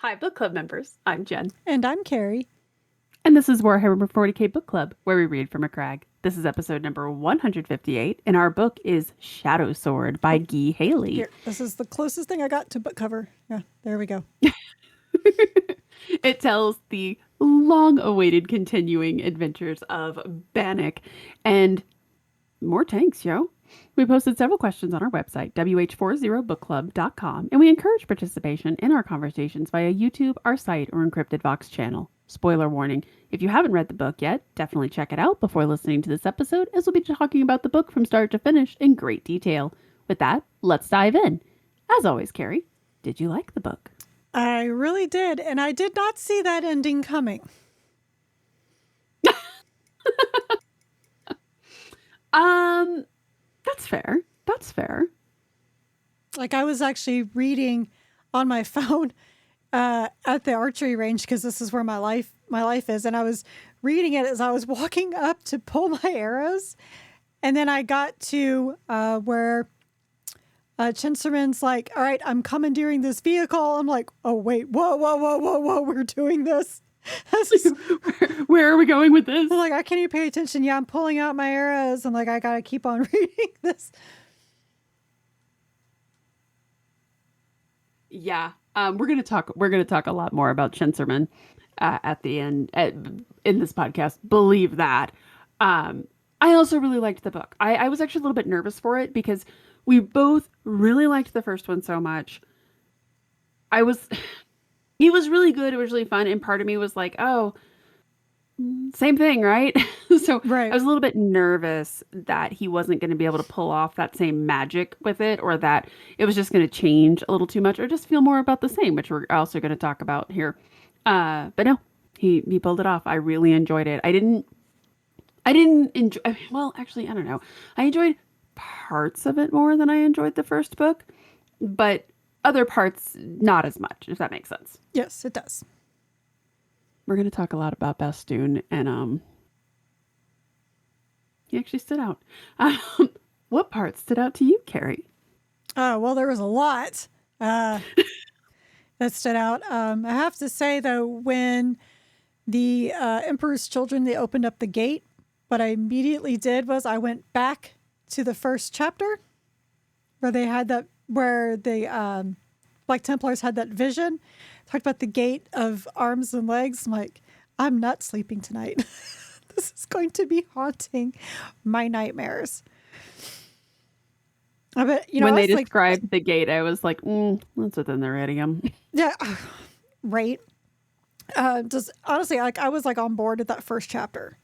Hi, book club members. I'm Jen. And I'm Carrie. And this is Warhammer 40k Book Club, where we read from a crag. This is episode number 158, and our book is Shadowsword by Oh, Guy Haley. here, this is the closest thing I got to book cover. Yeah, there we go. It tells the long-awaited continuing adventures of Bannock and more tanks, yo. We posted several questions on our website, WH40bookclub.com, and we encourage participation in our conversations via YouTube, our site, or Encrypted Vox channel. Spoiler warning, if you haven't read the book yet, definitely check it out before listening to this episode, as we'll be talking about the book from start to finish in great detail. With that, let's dive in. As always, Carrie, did you like the book? I really did, and I did not see that ending coming. That's fair. That's fair. Like, I was actually reading on my phone at the archery range, because this is where my life is, and I was reading it as I was walking up to pull my arrows, and then I got to where Chinserman's like, all right, I'm commandeering this vehicle. I'm like, oh, wait, whoa, we're doing this. Where are we going with this? I'm like, I can't even pay attention. Yeah, I'm pulling out my arrows. I'm like, I got to keep on reading this. Yeah. We're gonna talk a lot more about Chinserman at the end in this podcast. Believe that. I also really liked the book. I was actually a little bit nervous for it because we both really liked the first one so much. He was really good. It was really fun. And part of me was like, oh, same thing, right? So I Right. was a little bit nervous that he wasn't going to be able to pull off that same magic with it, or that it was just going to change a little too much, or just feel more about the same, which we're also going to talk about here. But no, he pulled it off. I really enjoyed it. I didn't enjoy. Well, actually, I don't know. I enjoyed parts of it more than I enjoyed the first book, but other parts not as much, if that makes sense. Yes, it does. We're going to talk a lot about Bastoon, and he actually stood out. Um, what part stood out to you, Carrie? Well, there was a lot that stood out. I have to say, though, when the Emperor's Children, they opened up the gate, what I immediately did was I went back to the first chapter where they had that, where the Black Templars had that vision, talked about the gate of arms and legs. I'm like, I'm not sleeping tonight. This is going to be haunting my nightmares. But, When I they was like, described the gate, I was like, that's within the idiom. yeah, right. Just honestly, like, I was like on board with that first chapter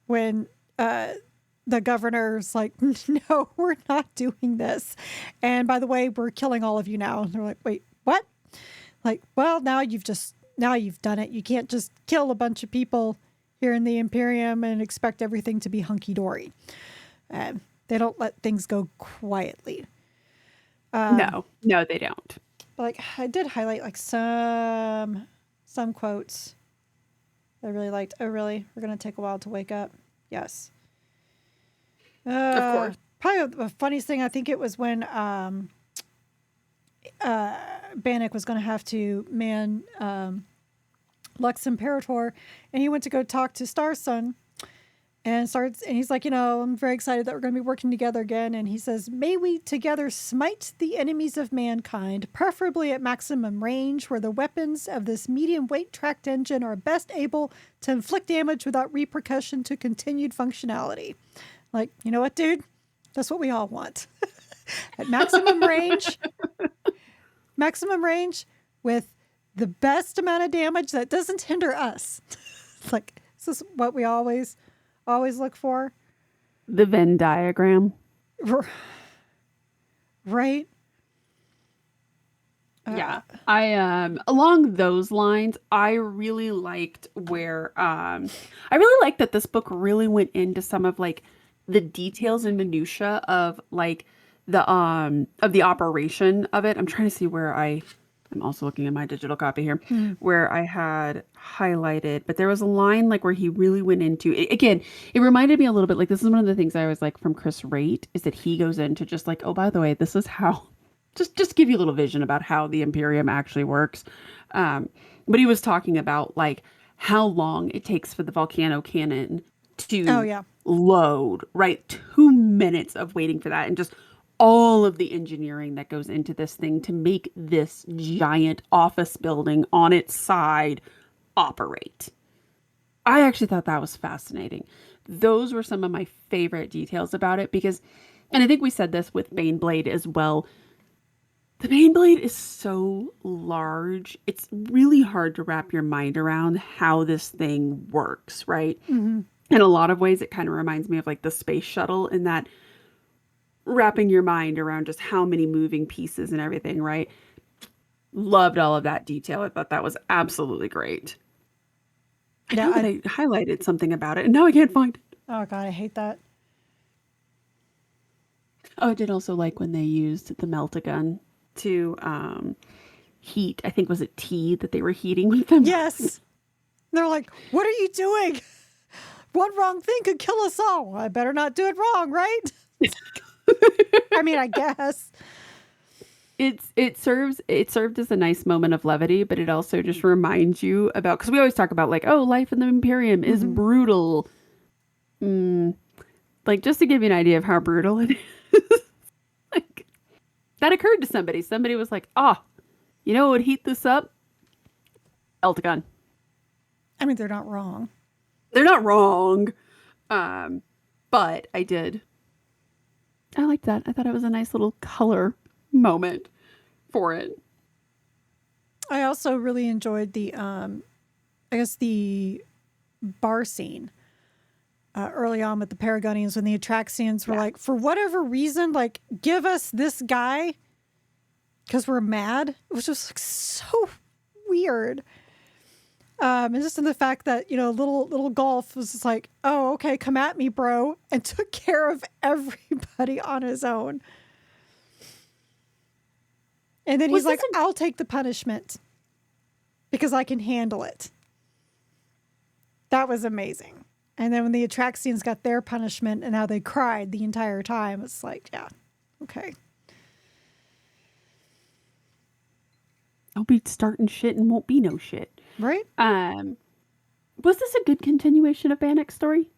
when the governor's like, no, we're not doing this. And by the way, we're killing all of you now. And they're like, wait, what? Like, well, now you've done it. You can't just kill a bunch of people here in the Imperium and expect everything to be hunky dory. They don't let things go quietly. No, they don't. Like, I did highlight like some quotes I really liked. Oh, really? We're gonna take a while to wake up. Yes. Of course. Probably the funniest thing, I think it was when Bannock was going to have to man Lux Imperator, and he went to go talk to Starson, and he's like, I'm very excited that we're going to be working together again. And he says, may we together smite the enemies of mankind, preferably at maximum range, where the weapons of this medium weight tracked engine are best able to inflict damage without repercussion to continued functionality. Like, you know what, dude? That's what we all want. At maximum range with the best amount of damage that doesn't hinder us. It's like, this is what we always look for. The Venn diagram. Right? Yeah. I along those lines, I really liked where I really liked that this book really went into some of like the details and minutia of like the operation of it. I'm trying to see where I'm also looking at my digital copy here, where I had highlighted, but there was a line like where he really went into it. Again, it reminded me a little bit, like this is one of the things I always like from Chris Raitt, is that he goes into just like, oh, by the way, this is how just give you a little vision about how the Imperium actually works. Um, but he was talking about like how long it takes for the volcano cannon Oh to yeah. load, right? 2 minutes of waiting for that, and just all of the engineering that goes into this thing to make this giant office building on its side operate. I actually thought that was fascinating. Those were some of my favorite details about it because, and I think we said this with Baneblade as well. The Baneblade is so large, it's really hard to wrap your mind around how this thing works, right? Hmm. In a lot of ways, it kind of reminds me of like the space shuttle in that wrapping your mind around just how many moving pieces and everything, right? Loved all of that detail. I thought that was absolutely great. I Yeah. know that I highlighted something about it and now I can't find it. Oh God, I hate that. Oh, I did also like when they used the melt-a-gun to heat. I think was it tea that they were heating with them. Yes. They're like, what are you doing? One wrong thing could kill us all. Well, I better not do it wrong, right? I mean, I guess. It served as a nice moment of levity, but it also just reminds you about because we always talk about like, oh, life in the Imperium is Hmm. brutal. Mm, like just to give you an idea of how brutal it is, like that occurred to somebody. Somebody was like, "Ah, you know what would heat this up? Eltagon." I mean, they're not wrong. They're not wrong, um, but I did. I liked that. I thought it was a nice little color moment for it. I also really enjoyed the, I guess the bar scene early on with the Paragonians when the Atraxians were Yeah. like, for whatever reason, like, give us this guy because we're mad. It was just like so weird. And just in the fact that, little golf was just like, oh, okay, come at me, bro, and took care of everybody on his own. And then Was he's this like, I'll take the punishment because I can handle it. That was amazing. And then when the Atraxians got their punishment and how they cried the entire time, it's like, yeah, okay. I'll be starting shit and won't be no shit. Right? Um, was this a good continuation of Bannock's story?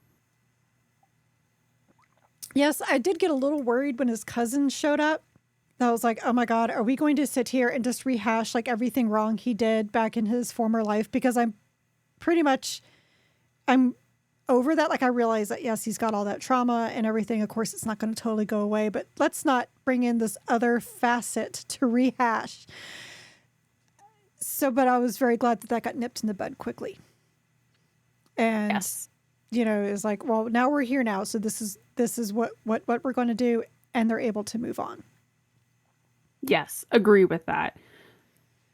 Yes, I did get a little worried when his cousin showed up. I was like, oh my God, are we going to sit here and just rehash like everything wrong he did back in his former life? Because I'm over that. Like, I realize that, yes, he's got all that trauma and everything. Of course, it's not going to totally go away, but let's not bring in this other facet to rehash. So, but I was very glad that that got nipped in the bud quickly. And, Yes. it was like, well, now we're here now. So this is what we're going to do. And they're able to move on. Yes, agree with that.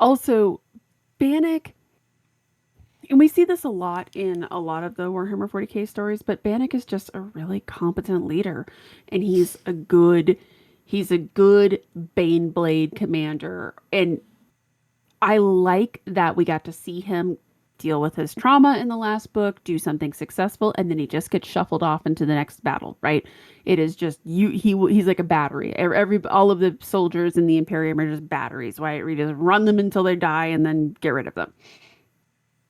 Also, Bannock, and we see this a lot in a lot of the Warhammer 40k stories, but Bannock is just a really competent leader, and he's a good Baneblade commander, and I like that we got to see him deal with his trauma in the last book, do something successful, and then he just gets shuffled off into the next battle, right? It is just he's like a battery. All of the soldiers in the Imperium are just batteries, right? We just run them until they die and then get rid of them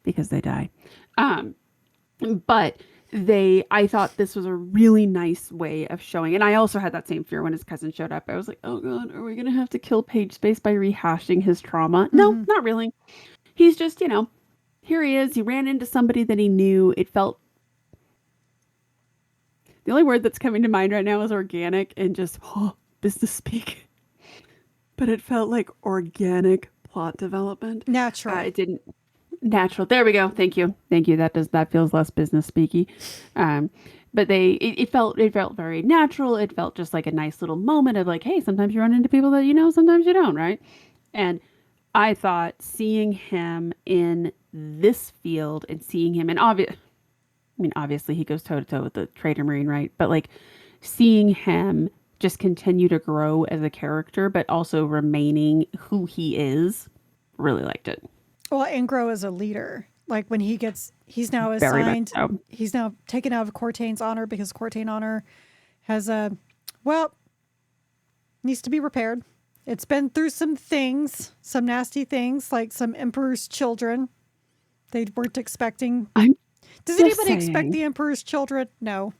because they die. Um, but I thought this was a really nice way of showing, and I also had that same fear when his cousin showed up. I was like, oh God, are we going to have to kill Page Space by rehashing his trauma? No, Mm-hmm. not really. He's just, here he is. He ran into somebody that he knew. It felt, the only word that's coming to mind right now is organic and just, business speak. But it felt like organic plot development. Natural. It didn't, natural. There we go. Thank you. Thank you. That feels less business speaky. But it felt very natural. It felt just like a nice little moment of like, hey, sometimes you run into people that you know, sometimes you don't, right? And I thought seeing him in this field and seeing him and obviously he goes toe to toe with the Trader Marine, right? But like seeing him just continue to grow as a character, but also remaining who he is, really liked it. Well, and grow as a leader. Like when he's now Very much assigned, so. he's now taken out of Cortain's honor because Cortain honor has well, needs to be repaired. It's been through some things, some nasty things, like some Emperor's Children. They weren't expecting. I'm Does just anybody expect saying. the Emperor's Children? No.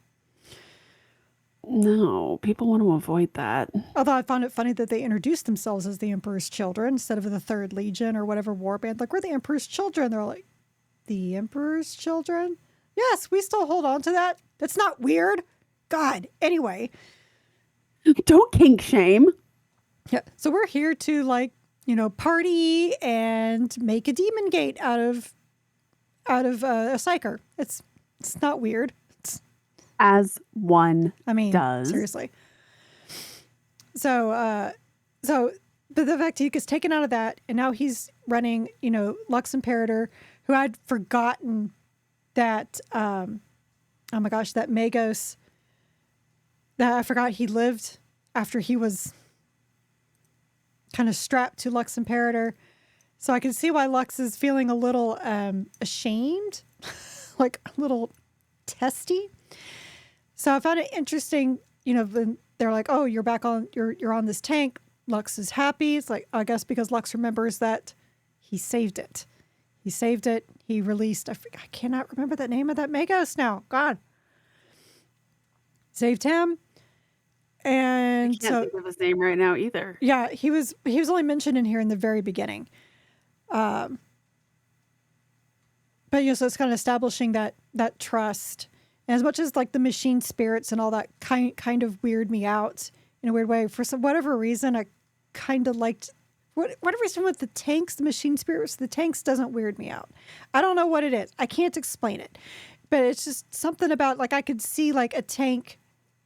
No, people want to avoid that. Although I found it funny that they introduced themselves as the Emperor's Children instead of the Third Legion or whatever warband. Like, we're the Emperor's Children. They're like, the Emperor's Children? Yes, we still hold on to that. That's not weird. God. Anyway. Don't kink shame. Yeah. So we're here to, like, party and make a demon gate out of a psyker. It's not weird. As one I mean, does. seriously. So, but the fact he gets taken out of that, and now he's running, Lux Imperator, who I'd forgotten that, oh my gosh, that Magos, that I forgot he lived after he was kind of strapped to Lux Imperator. So I can see why Lux is feeling a little ashamed, like a little testy. So I found it interesting, they're like, oh, you're back on, you're on this tank. Lux is happy. It's like, I guess because Lux remembers that he saved it. He saved it. He released, I cannot remember the name of that Magos now. God. Saved him. And I can't think of his name right now either. yeah, he was only mentioned in here in the very beginning. But so it's kind of establishing that trust. And as much as like the machine spirits and all that kind of weird me out in a weird way, for whatever reason, I kind of liked whatever reason with the tanks, the machine spirits, the tanks doesn't weird me out. I don't know what it is. I can't explain it, but it's just something about, like, I could see like a tank,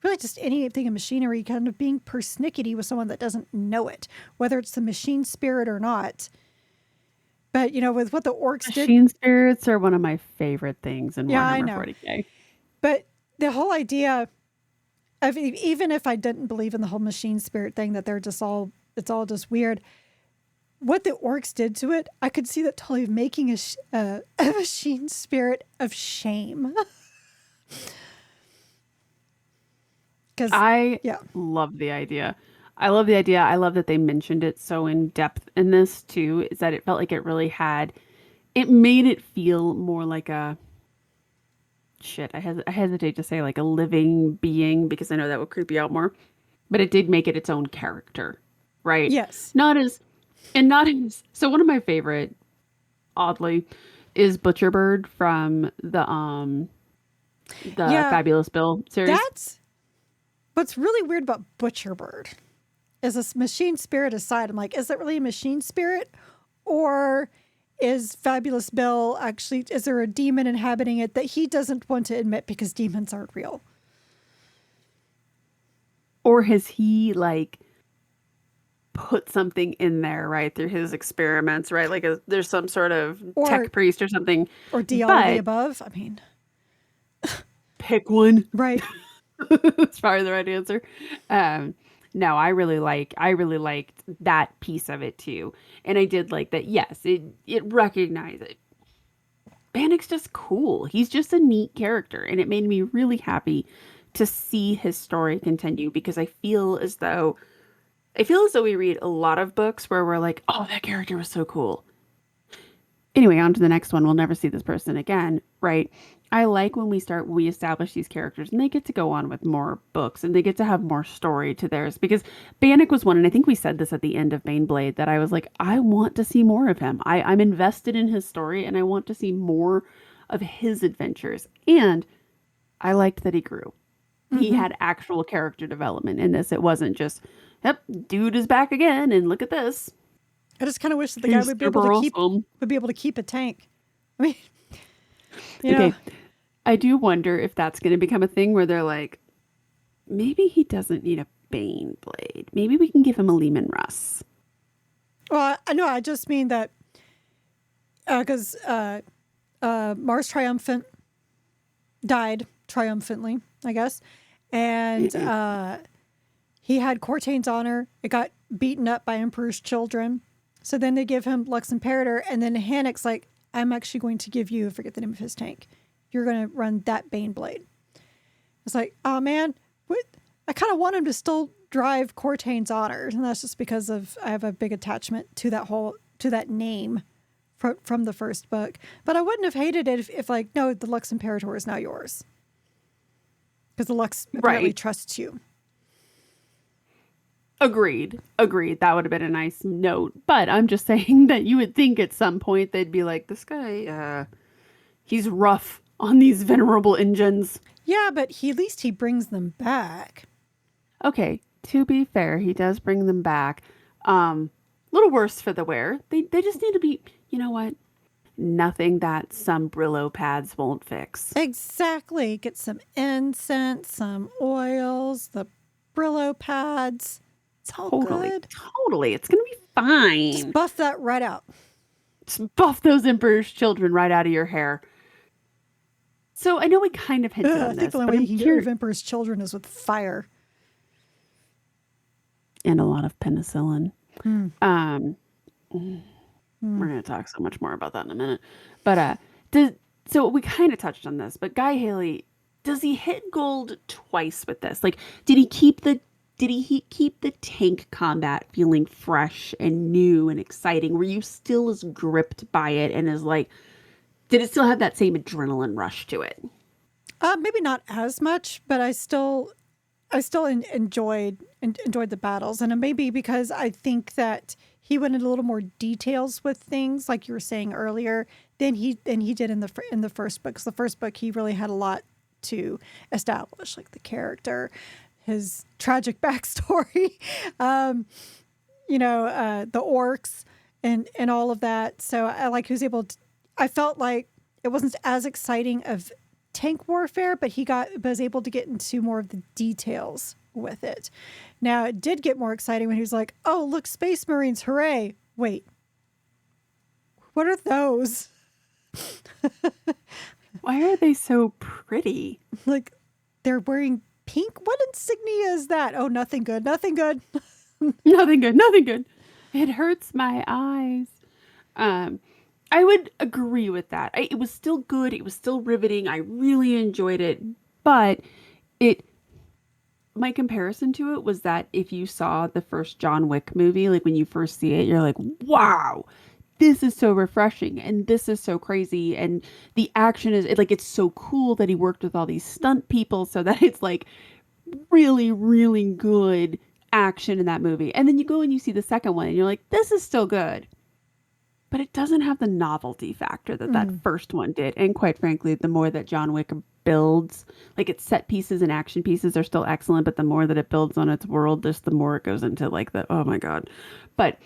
really just anything in machinery kind of being persnickety with someone that doesn't know it, whether it's the machine spirit or not. But with what the orcs did, Machine spirits are one of my favorite things in yeah, I Warhammer know. 40k. But the whole idea of, even if I didn't believe in the whole machine spirit thing, that it's all just weird, what the orcs did to it, I could see that totally making a machine spirit of shame. I Yeah. love the idea. I love the idea. I love that they mentioned it so in depth in this too, is that it felt like it really it made it feel more like a, I hesitate to say like a living being because I know that would creep you out more, but it did make it its own character, right? Yes. Not as, so one of my favorite, oddly, is Butcherbird from the Yeah. Fabulous Bill series. That's what's really weird about Butcherbird. Is this machine spirit aside, I'm like, is it really a machine spirit? Or is Fabulous Bill actually, is there a demon inhabiting it that he doesn't want to admit because demons aren't real? Or has he like put something in there, right, through his experiments, right? Like there's some sort of tech priest or something. Or D all of the above? I mean, pick one. right. It's probably the right answer. No, I really liked that piece of it too. And I did like that, yes, it recognized it. Bannock's just cool. He's just a neat character. And it made me really happy to see his story continue because I feel as though we read a lot of books where we're like, oh, that character was so cool. Anyway, on to the next one. We'll never see this person again, right? I like when we establish these characters and they get to go on with more books and they get to have more story to theirs because Bannock was one, and I think we said this at the end of Baneblade, that I was like, I want to see more of him. I'm invested in his story and I want to see more of his adventures. And I liked that he grew. Mm-hmm. He had actual character development in this. It wasn't just, yep, dude is back again and look at this. I just kind of wish that the guy would be able to keep a tank. I mean, you know. I do wonder if that's going to become a thing where they're like, maybe he doesn't need a Baneblade. Maybe we can give him a Lehman Russ. Well, I know. I just mean that because Mars Triumphant died triumphantly, I guess, and he had Cortain's honor. It got beaten up by Emperor's children. So then they give him Lux Imperator, and then Hannick's like, I'm actually going to give you, I forget the name of his tank. You're going to run that Baneblade. It's like, oh man, what? I kind of want him to still drive Cortain's honor, and that's just because of I have a big attachment to that name from the first book. But I wouldn't have hated it if like, no, the Lux Imperator is now yours because the Lux apparently Right. trusts you. Agreed. Agreed. That would have been a nice note. But I'm just saying that you would think at some point they'd be like, this guy, he's rough on these venerable engines. Yeah, but at least he brings them back. Okay, to be fair, he does bring them back. Little worse for the wear. They just need to be, you know what? Nothing that some Brillo pads won't fix. Exactly. Get some incense, some oils, the Brillo pads. It's all Totally, good. totally. It's gonna be Just fine. buff that right out. Just buff those Emperor's children right out of your hair. So I know we kind of hinted I on think the this, only but way you I'm can get rid of curious. Emperor's children is with fire. And a lot of penicillin. Hmm. Um, Hmm. we're gonna talk so much more about that in a minute. But does so we kind of touched on this, but Guy Haley, does he hit gold twice with this? Like, did he keep the tank combat feeling fresh and new and exciting? Were you still as gripped by it and as like, did it still have that same adrenaline rush to it? Maybe not as much, but I still enjoyed the battles, and it may be because I think that he went into a little more details with things, like you were saying earlier, than he did in the first book. 'Cause the first book he really had a lot to establish, like the character, his tragic backstory, um, the orcs, and all of that. So I like he was able to. I felt like it wasn't as exciting of tank warfare, but was able to get into more of the details with it. Now it did get more exciting when he was like, "Oh, look, Space Marines, hooray!" Wait, what are those? Why are they so pretty? Like, they're wearing pink. What insignia is that? Oh, nothing good. Nothing good. Nothing good, nothing good. It hurts my eyes. Um, I would agree with that. It was still good. It was still riveting. I really enjoyed it, but it my comparison to it was that if you saw the first John Wick movie, like when you first see it, you're like, wow, this is so refreshing and this is so crazy. And the action is like, it's so cool that he worked with all these stunt people so that it's like really, really good action in that movie. And then you go and you see the second one and you're like, this is still good. But it doesn't have the novelty factor that that Mm, first one did. And quite frankly, the more that John Wick builds, like its set pieces and action pieces are still excellent, but the more that it builds on its world, just the more it goes into like the oh my god. But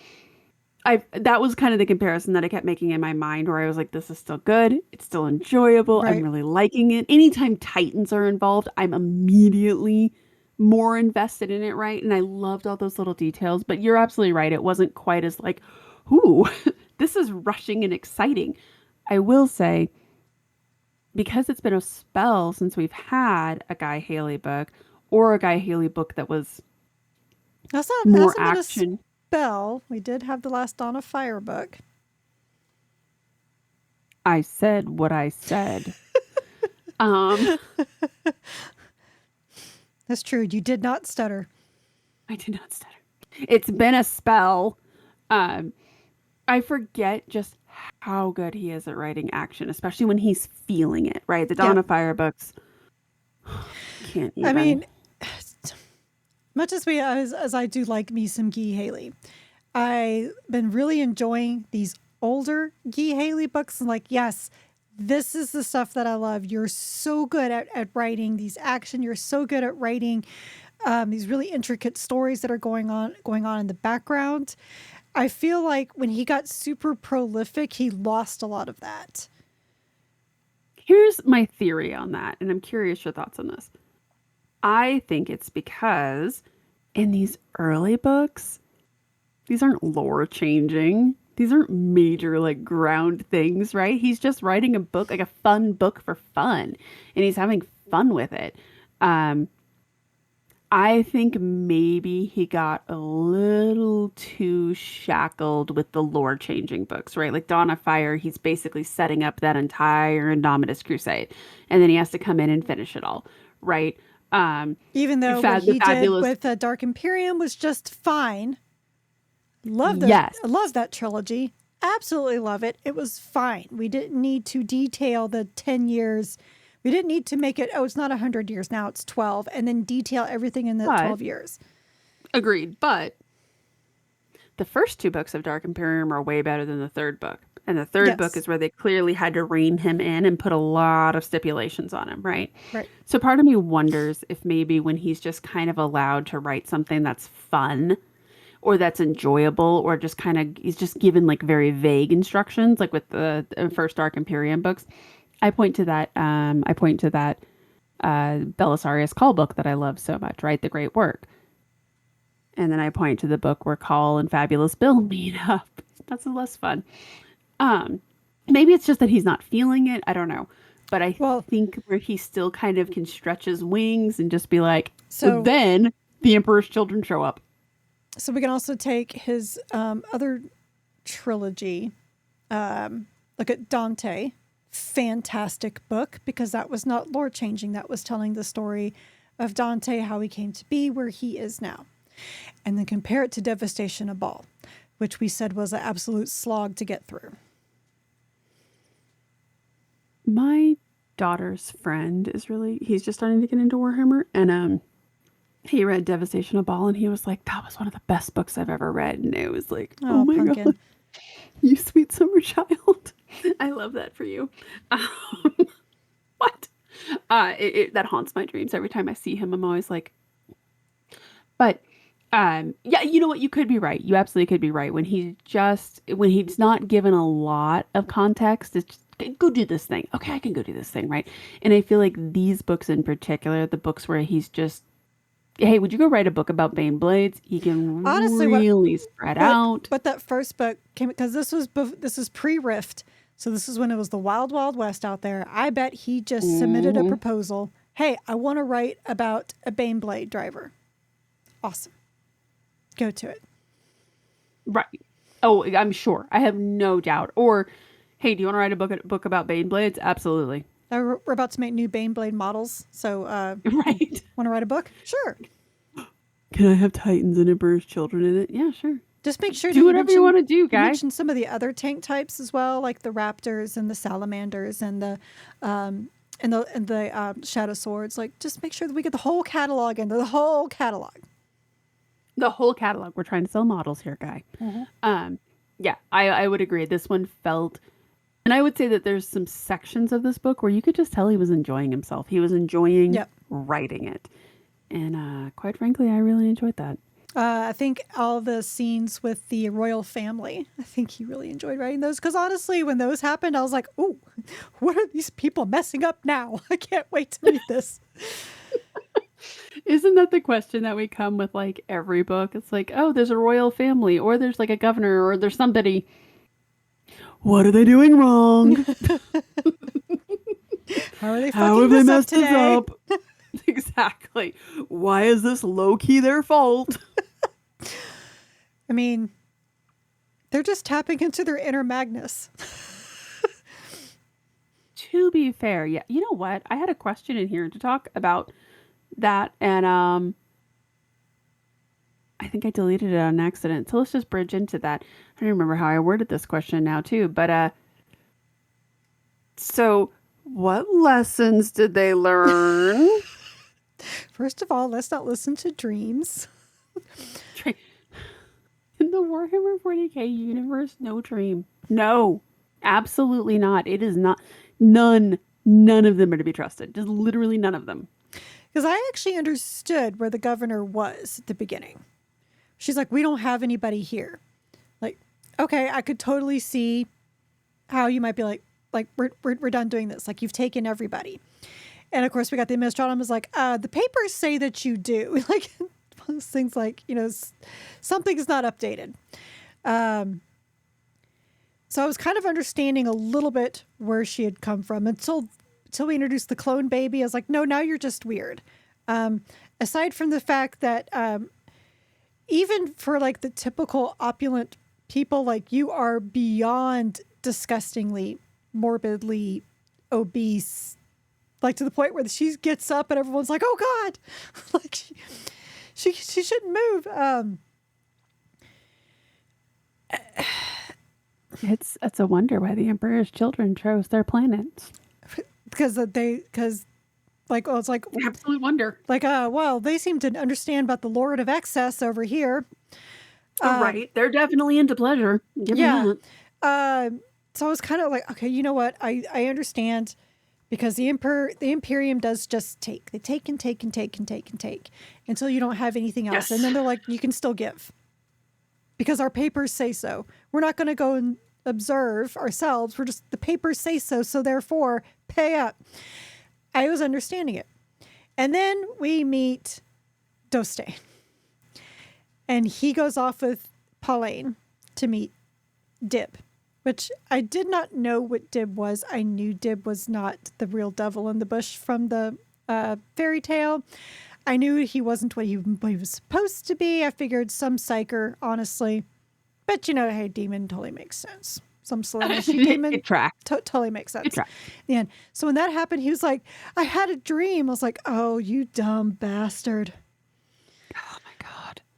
I that was kind of the comparison that I kept making in my mind where I was like, this is still good, it's still enjoyable, I'm right. really liking it. Anytime Titans are involved, I'm immediately more invested in it, right? And I loved all those little details. But you're absolutely right. It wasn't quite as like, ooh, this is rushing and exciting. I will say, because it's been a spell since we've had a Guy Haley book or a Guy Haley book that was That's not more hasn't been a action. spell. We did have the last Dawn of Fire book. I said what I said. Um, That's true. You did not stutter. I did not stutter. It's been a spell. Um, I forget just how good he is at writing action, especially when he's feeling it, right? The Dawn Yeah. of Fire books can't I even. mean, much as I do like me some Guy Haley, I've been really enjoying these older Guy Haley books. And like, yes, this is the stuff that I love. You're so good at writing these action. You're so good at writing these really intricate stories that are going on in the background. I feel like when he got super prolific, he lost a lot of that. Here's my theory on that, and I'm curious your thoughts on this. I think it's because in these early books, these aren't lore changing. These aren't major like ground things, right? He's just writing a book, like a fun book for fun, and he's having fun with it. Um, I think maybe he got a little too shackled with the lore changing books, right? Like Dawn of Fire, he's basically setting up that entire Indomitus crusade, and then he has to come in and finish it all, right? Even though what The he did fabulous, with Dark Imperium was just fine. yes, Love that trilogy. Absolutely love it. It was fine. We didn't need to detail the 10 years. We didn't need to make it, oh, it's not 100 years now, it's 12, and then detail everything in the but 12 years. agreed. But the first two books of Dark Imperium are way better than the third book. And the third book Yes. is where they clearly had to rein him in and put a lot of stipulations on him, right? Right. So part of me wonders if maybe when he's just kind of allowed to write something that's fun or that's enjoyable or just kind of he's just given like very vague instructions, like with the first Dark Imperium books. I point to that Belisarius Call book that I love so much, right? The Great Work. And then I point to the book where Call and Fabulous Bill meet up. That's less fun. Um, Maybe it's just that he's not feeling it. I don't know. But I Well, think where he still kind of can stretch his wings and just be like, so then the Emperor's children show up. so we can also take his other trilogy. Look at Dante. Fantastic book, because that was not lore changing. That was telling the story of Dante, how he came to be where he is now. And then compare it to Devastation of Baal, which we said was an absolute slog to get through. My daughter's friend he's just starting to get into Warhammer, and he read Devastation of Baal and he was like, that was one of the best books I've ever read. And it was like, oh Oh, my God, pumpkin. you sweet summer child. I love that for you. Um, what? That haunts my dreams. Every time I see him, I'm always like, but yeah, you know what? You could be right. You absolutely could be right. When he's not given a lot of context, it's just, go do this thing. Okay, I can go do this thing, right? And I feel like these books in particular, the books where he's just, hey, would you go write a book about Baneblades? He can Honestly, really spread out. what that first book came, because this was pre-Rift, so this is when it was the wild wild west out there. I bet he just submitted a Hmm. proposal. Hey, I want to write about a Baneblade driver. Awesome. Go to it. Right. Oh, I'm sure. I have no doubt. Or, hey, do you want to write a book about Baneblades? Absolutely. We're about to make new Baneblade models, so Right. want to write a book? Sure. Can I have Titans and Emperor's children in it? Yeah, sure. Just make sure that Do whatever you want to do, you guy. mention some of the other tank types as well, like the Raptors and the Salamanders and the Shadowswords. Like, just make sure that we get the whole catalog in, the whole catalog. The whole catalog. We're trying to sell models here, guy. Yeah, I would agree. This one felt, and I would say that there's some sections of this book where you could just tell he was enjoying himself. He was enjoying Yep. writing it. And quite frankly, I really enjoyed that. I think all the scenes with the royal family, I think he really enjoyed writing those. Because honestly, when those happened, I was like, "Ooh, what are these people messing up now? I can't wait to read this." Isn't that the question that we come with like every book? It's like, oh, there's a royal family, or there's like a governor, or there's somebody. What are they doing wrong? How are they How fucking have they this up messed this today? up? Exactly. Why is this low key their fault? I mean, they're just tapping into their inner Magnus. To be fair, yeah. You know what? I had a question in here to talk about that, and I think I deleted it on accident. So let's just bridge into that. I don't remember how I worded this question now too, but so what lessons did they learn? First of all, let's not listen to dreams. In the Warhammer 40k universe, no dream. No, absolutely not. It is not. None of them are to be trusted. Just literally none of them. Because I actually understood where the governor was at the beginning. She's like, we don't have anybody here. Like, okay, I could totally see how you might be like we're done doing this. Like, you've taken everybody. And of course, we got the administratum is like, the papers say that you do. Like, those things like, something is not updated. So I was kind of understanding a little bit where she had come from until we introduced the clone baby. I was like, no, now you're just weird. Aside from the fact that even for like the typical opulent people, like, you are beyond disgustingly morbidly obese like to the point where she gets up and everyone's like, "Oh God!" like she shouldn't move. It's a wonder why the Emperor's children chose their planets. Because like, oh, it's like Absolute wonder. like well, they seem to understand about the Lord of Excess over here. Right. They're definitely into pleasure. Give Yeah. me that. So I was kind of like, okay, you know what? I understand, because the Imperium does just take. They take and take and take and take and take until you don't have anything else. Yes. And then they're like, you can still give. Because our papers say so. We're not going to go and observe ourselves. We're just, the papers say so, so therefore pay up. I was understanding it. And then we meet Dostane. And he goes off with Pauline to meet Dib, which I did not know what Dib was. I knew Dib was not the real devil in the bush from the fairy tale. I knew he wasn't what he was supposed to be. I figured some psyker, honestly. But, hey, demon totally makes sense. Some Slaanesh demon It tracks. totally makes sense. It tracks. Yeah. So when that happened, he was like, I had a dream. I was like, oh, you dumb bastard. Oh my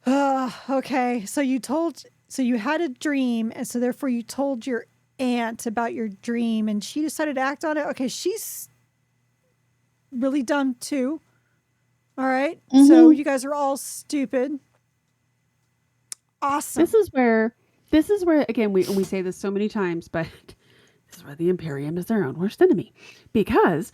God. Okay. So you had a dream, and so therefore you told your aunt about your dream, and she decided to act on it. Okay, she's really dumb too. All right. Mm-hmm. So you guys are all stupid. Awesome. This is where again we say this so many times, but this is where the Imperium is their own worst enemy. Because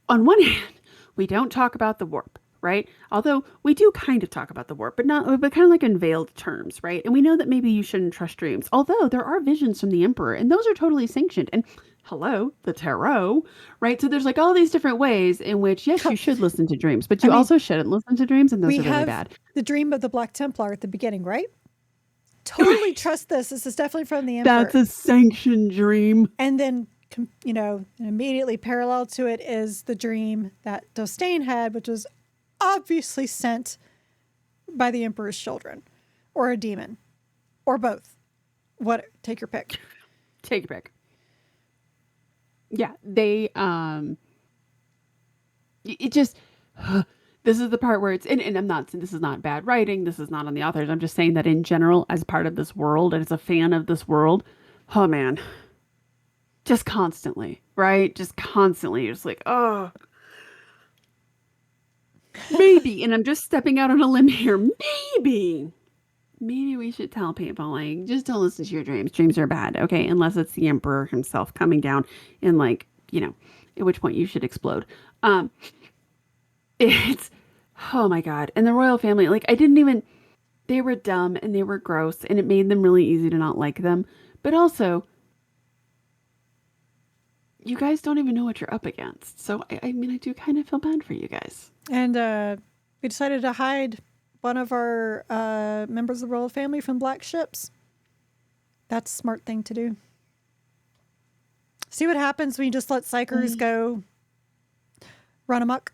on one hand, we don't talk about the warp, right? Although we do kind of talk about the warp, but kind of like in veiled terms, right? And we know that maybe you shouldn't trust dreams. Although there are visions from the Emperor, and those are totally sanctioned. And hello, the tarot, right? So there's like all these different ways in which, yes, you should listen to dreams, but you also shouldn't listen to dreams, and those are really bad. The dream of the Black Templar at the beginning, right? Totally trust this. This is definitely from the Emperor. That's a sanctioned dream. And then, immediately parallel to it is the dream that Dostane had, which was obviously sent by the Emperor's children, or a demon, or both. Take your pick. Take your pick. Yeah, they it just this is the part where it's and I'm not saying this is not bad writing, this is not on the authors. I'm just saying that in general, as part of this world and as a fan of this world, oh man. Just constantly, right? Just constantly. You're just like, oh. Maybe, and I'm just stepping out on a limb here. Maybe we should tell people, like, just don't listen to your dreams. Dreams are bad, okay? Unless it's the Emperor himself coming down and, like, at which point you should explode. It's, oh my God. And the royal family, like, they were dumb and they were gross, and it made them really easy to not like them. But also, you guys don't even know what you're up against. So, I do kind of feel bad for you guys. And we decided to hide one of our members of the royal family from black ships. That's a smart thing to do. See what happens when you just let psychers go run amok.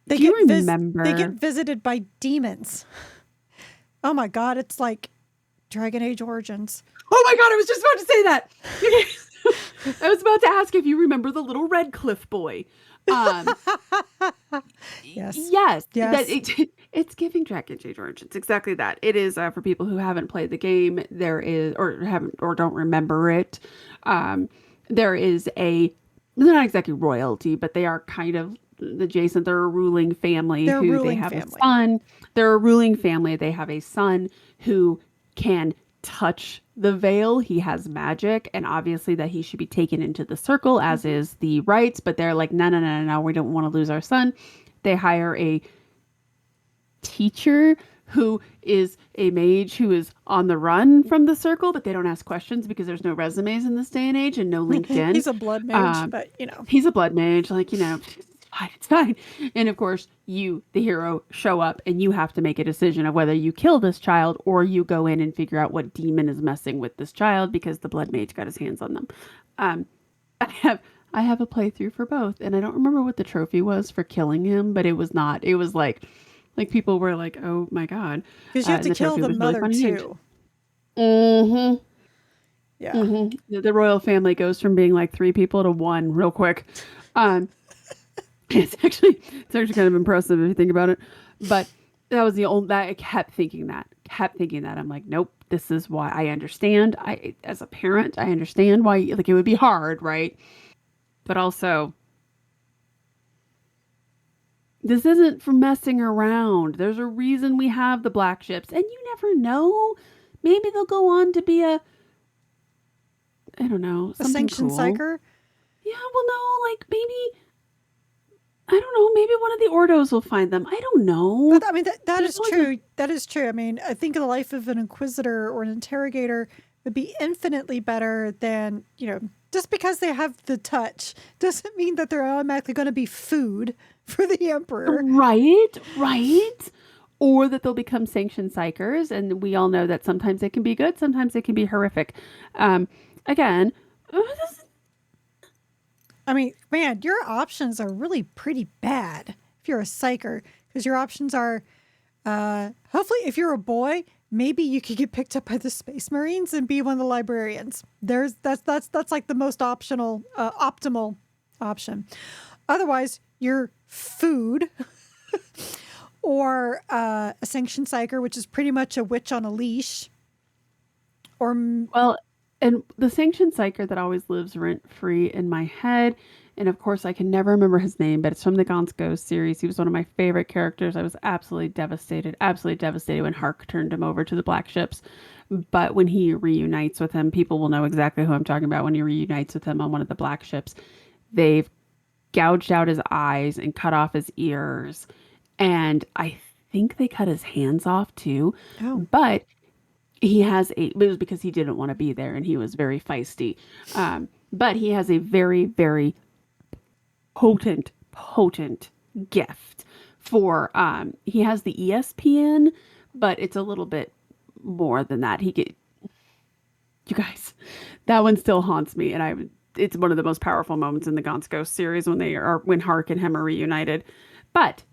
They get visited by demons. Oh my God, it's like Dragon Age Origins. Oh my God, I was just about to say that. I was about to ask if you remember the little Red Cliff boy. Yes. It's giving Dragon Age Origins. Exactly that. It is for people who haven't played the game. There is, or don't remember it. There is they're not exactly royalty, but they are kind of adjacent. They're a ruling family they have a son. They're a ruling family. They have a son who can touch the veil. He has magic, and obviously that he should be taken into the circle, as is the rites, but they're like, no, we don't want to lose our son. They hire a teacher who is a mage who is on the run from the circle, but they don't ask questions because there's no resumes in this day and age and no LinkedIn. He's a blood mage, but he's a blood mage, like, it's fine. And of course, you, the hero, show up and you have to make a decision of whether you kill this child or you go in and figure out what demon is messing with this child because the blood mage got his hands on them. I have a playthrough for both, and I don't remember what the trophy was for killing him, but it was like people were like, oh my God. Because you have to kill the mother really too. Mm-hmm. Yeah. The royal family goes from being like three people to one real quick. Um, it's actually kind of impressive if you think about it. But that was the only that I kept thinking that. I'm like, nope, this is why I understand. I as a parent, I understand why like it would be hard, right? But also this isn't for messing around. There's a reason we have the black ships, and you never know. Maybe they'll go on to be a I don't know, A something sanctioned cool. psyker. Yeah, well no, like maybe I don't know, maybe one of the Ordos will find them. I don't know. But I mean, that There's is always a true. That is true. I mean, I think the life of an inquisitor or an interrogator would be infinitely better than, just because they have the touch doesn't mean that they're automatically going to be food for the emperor. right, right. Or that they'll become sanctioned psychers, and we all know that sometimes they can be good, sometimes they can be horrific. Um, again, I mean, man, your options are really pretty bad if you're a psyker, because your options are hopefully, if you're a boy, maybe you could get picked up by the Space Marines and be one of the librarians. That's like the most optimal option. Otherwise, you're food or a sanctioned psyker, which is pretty much a witch on a leash. Or well, and the sanctioned psyker that always lives rent free in my head, and of course I can never remember his name, but it's from the Gaunt's Ghost series. He was one of my favorite characters. I was absolutely devastated when Hark turned him over to the Black Ships. But when he reunites with him, people will know exactly who I'm talking about. When he reunites with him on one of the Black Ships, they've gouged out his eyes and cut off his ears, and I think they cut his hands off too. oh, But it was because he didn't want to be there and he was very feisty. But he has a very, very potent gift he has the ESPN, but it's a little bit more than that. You guys, that one still haunts me. It's one of the most powerful moments in the Gaunt's Ghost series when Hark and him are reunited. But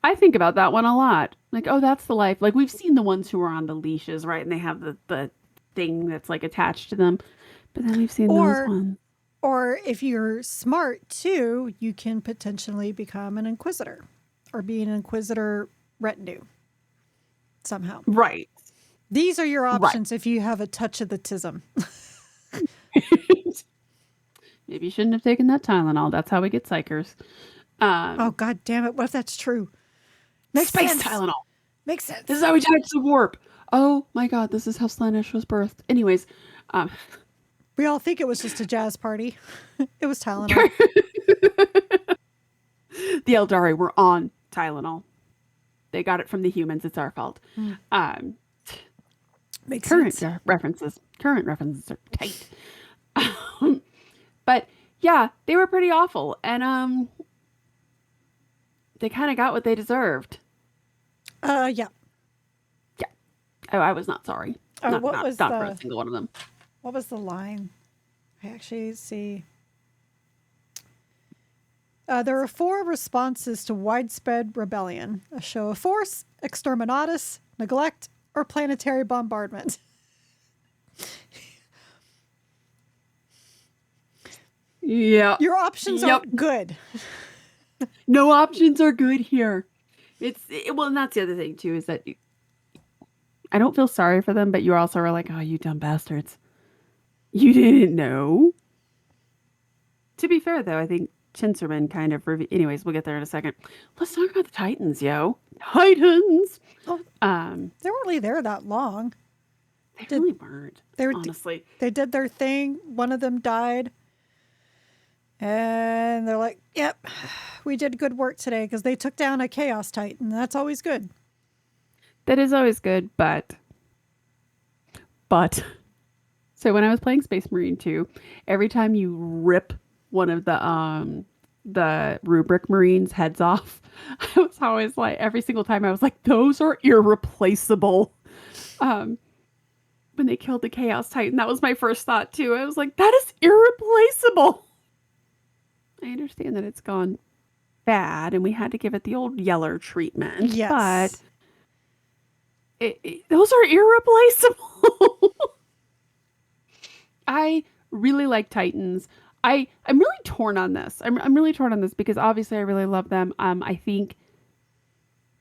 I think about that one a lot. Like, oh, that's the life. Like we've seen the ones who are on the leashes, right? And they have the thing that's like attached to them. But then we've seen those or ones. or if you're smart too, you can potentially become an inquisitor or be an inquisitor retinue somehow. Right. These are your Right. options if you have a touch of the tism. Maybe you shouldn't have taken that Tylenol. That's how we get psychers. Oh Um, God damn it! What if that's true? Makes Space sense. Tylenol. Makes This sense. is how we touch the warp. Oh my God, this is how Slaanesh was birthed. Anyways, um, We all think it was just a jazz party. It was Tylenol. the Eldari were on Tylenol. They got it from the humans. It's our fault. Mm, Um, makes current sense. references. Current references are tight. But yeah, they were pretty awful, and they kind of got what they deserved. Yeah. Yeah, I was not sorry. Oh, Not not not for a single one of them. what was the line? I actually see. There are four responses to widespread rebellion: a show of force, exterminatus, neglect, or planetary bombardment. Yeah. Your options Yep. aren't good. No options are good here. Well, and that's the other thing too is that I don't feel sorry for them, but you also are like, oh, you dumb bastards, you didn't know. To be fair, though, I think Chinserman kind of. Anyways, we'll get there in a second. Let's talk about the Titans, yo. Titans. Oh, Um, they weren't really there that long. they Did really weren't, they were honestly. they did their thing. One of them died, and they're like, "Yep, we did good work today," because they took down a Chaos Titan. That's always good. That is always good, but so when I was playing Space Marine 2, every time you rip one of the rubric marines heads off, I was always like every single time I was like those are irreplaceable. Um when they killed the Chaos Titan, that was my first thought too. I was like that is irreplaceable. I understand that it's gone bad and we had to give it the old Yeller treatment, but Yes. those are irreplaceable. I really like Titans. I'm really torn on this. I'm really torn on this because obviously I really love them. I think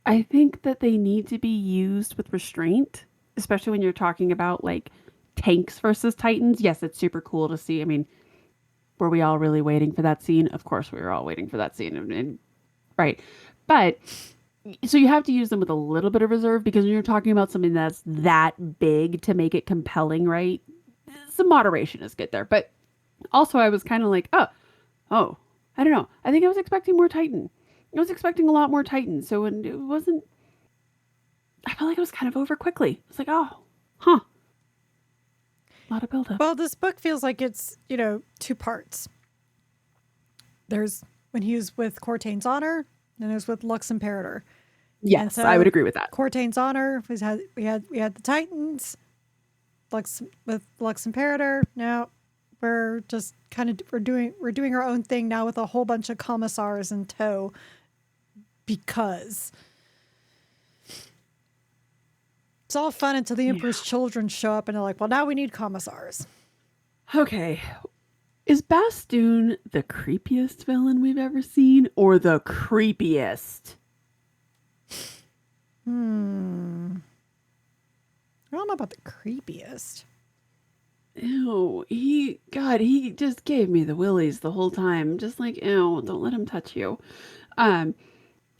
that they need to be used with restraint, especially when you're talking about like tanks versus Titans. Yes, it's super cool to see. I mean, were we all really waiting for that scene? Of course, we were all waiting for that scene, right? But so you have to use them with a little bit of reserve because when you're talking about something that's that big to make it compelling, right? Some moderation is good there. But also, I was kind of like, oh, I don't know. I think I was expecting more Titan. I was expecting a lot more Titan. So when it wasn't, I felt like it was kind of over quickly. It's like, oh, huh, a lot of buildup. Well, this book feels like it's, two parts. There's when he was with Cortain's Honor, and there's with Lux Imperator. And Yes, I would so agree with that. Cortain's Honor we had the Titans, Lux Imperator. Now we're just kind of we're doing our own thing now with a whole bunch of commissars in tow because it's all fun until the Yeah. Emperor's children show up and they're like, well, now we need commissars. Okay. Is Bastoon the creepiest villain we've ever seen or the creepiest? I don't know about the creepiest. Ew, he just gave me the willies the whole time. Just like, ew, don't let him touch you. Um,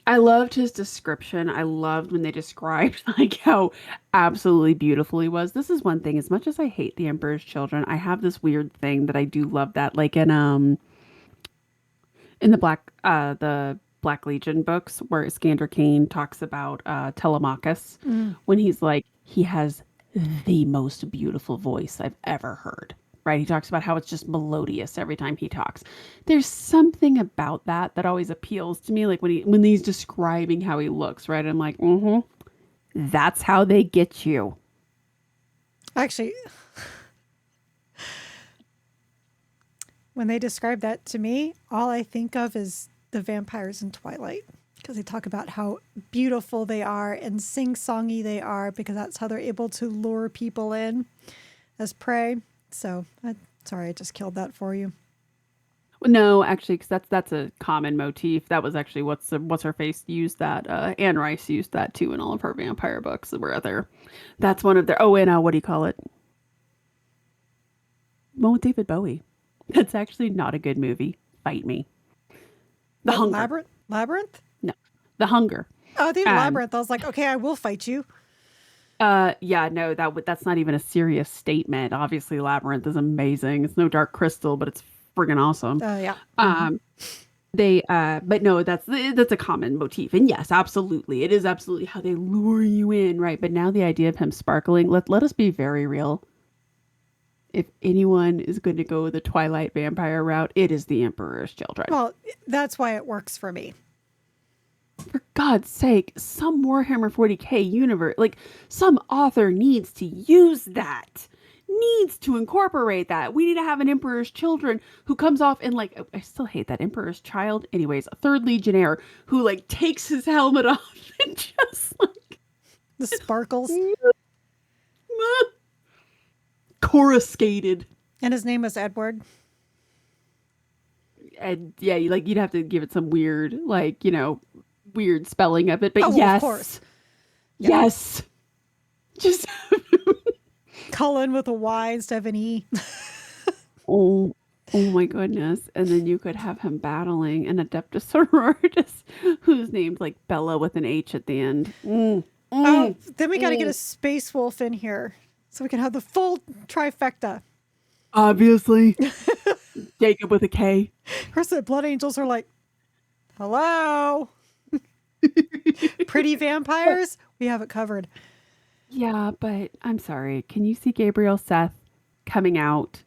I loved his description. I loved when they described like how absolutely beautiful he was. This is one thing. As much as I hate the Emperor's Children, I have this weird thing that I do love that. Like in the Black Legion books where Iskander Kane talks about Telemachus when he's like he has the most beautiful voice I've ever heard. Right? He talks about how it's just melodious every time he talks. There's something about that that always appeals to me. Like when he's describing how he looks, right? I'm like, that's how they get you. Actually, when they describe that to me, all I think of is the vampires in Twilight because they talk about how beautiful they are and sing-songy they are because that's how they're able to lure people in as prey. So, sorry, I just killed that for you. No, actually, because that's a common motif. That was actually what's her face used that. Anne Rice used that too in all of her vampire books. Where there, that's one of their. Oh, and what do you call it? One with David Bowie. That's actually not a good movie. Fight me. The What, Hunger. Labyrinth? No, The Hunger. Oh, the Um, Labyrinth. I was like, okay, I will fight you. yeah, no, that's not even a serious statement. Obviously, Labyrinth is amazing. It's no Dark Crystal, but it's friggin' awesome. Yeah. Um, but no, that's a common motif, and yes, absolutely, it is absolutely how they lure you in, right? But now the idea of him sparkling, let us be very real. If anyone is going to go the Twilight vampire route, it is the Emperor's Children. Well, that's why it works for me. For God's sake, some Warhammer 40k universe, like some author needs to use that, needs to incorporate that. We need to have an Emperor's Children who comes off in like, I still hate that Emperor's Child. Anyways, a third Legionnaire who like takes his helmet off and just like The sparkles. coruscated. And his name was Edward. And yeah, you'd have to give it some weird, like, weird spelling of it. But Oh, well, yes. of course. Yeah. Yes. Just Cullen with a Y instead of an E. oh, oh my goodness. And then you could have him battling an Adeptus Sororitas who's named like Bella with an H at the end. Oh, then we got to get a space wolf in here so we can have the full trifecta. Obviously. Jacob with a K. First, the Blood Angels are like, hello. Pretty vampires? We have it covered. Yeah, but I'm sorry. Can you see Gabriel Seth coming out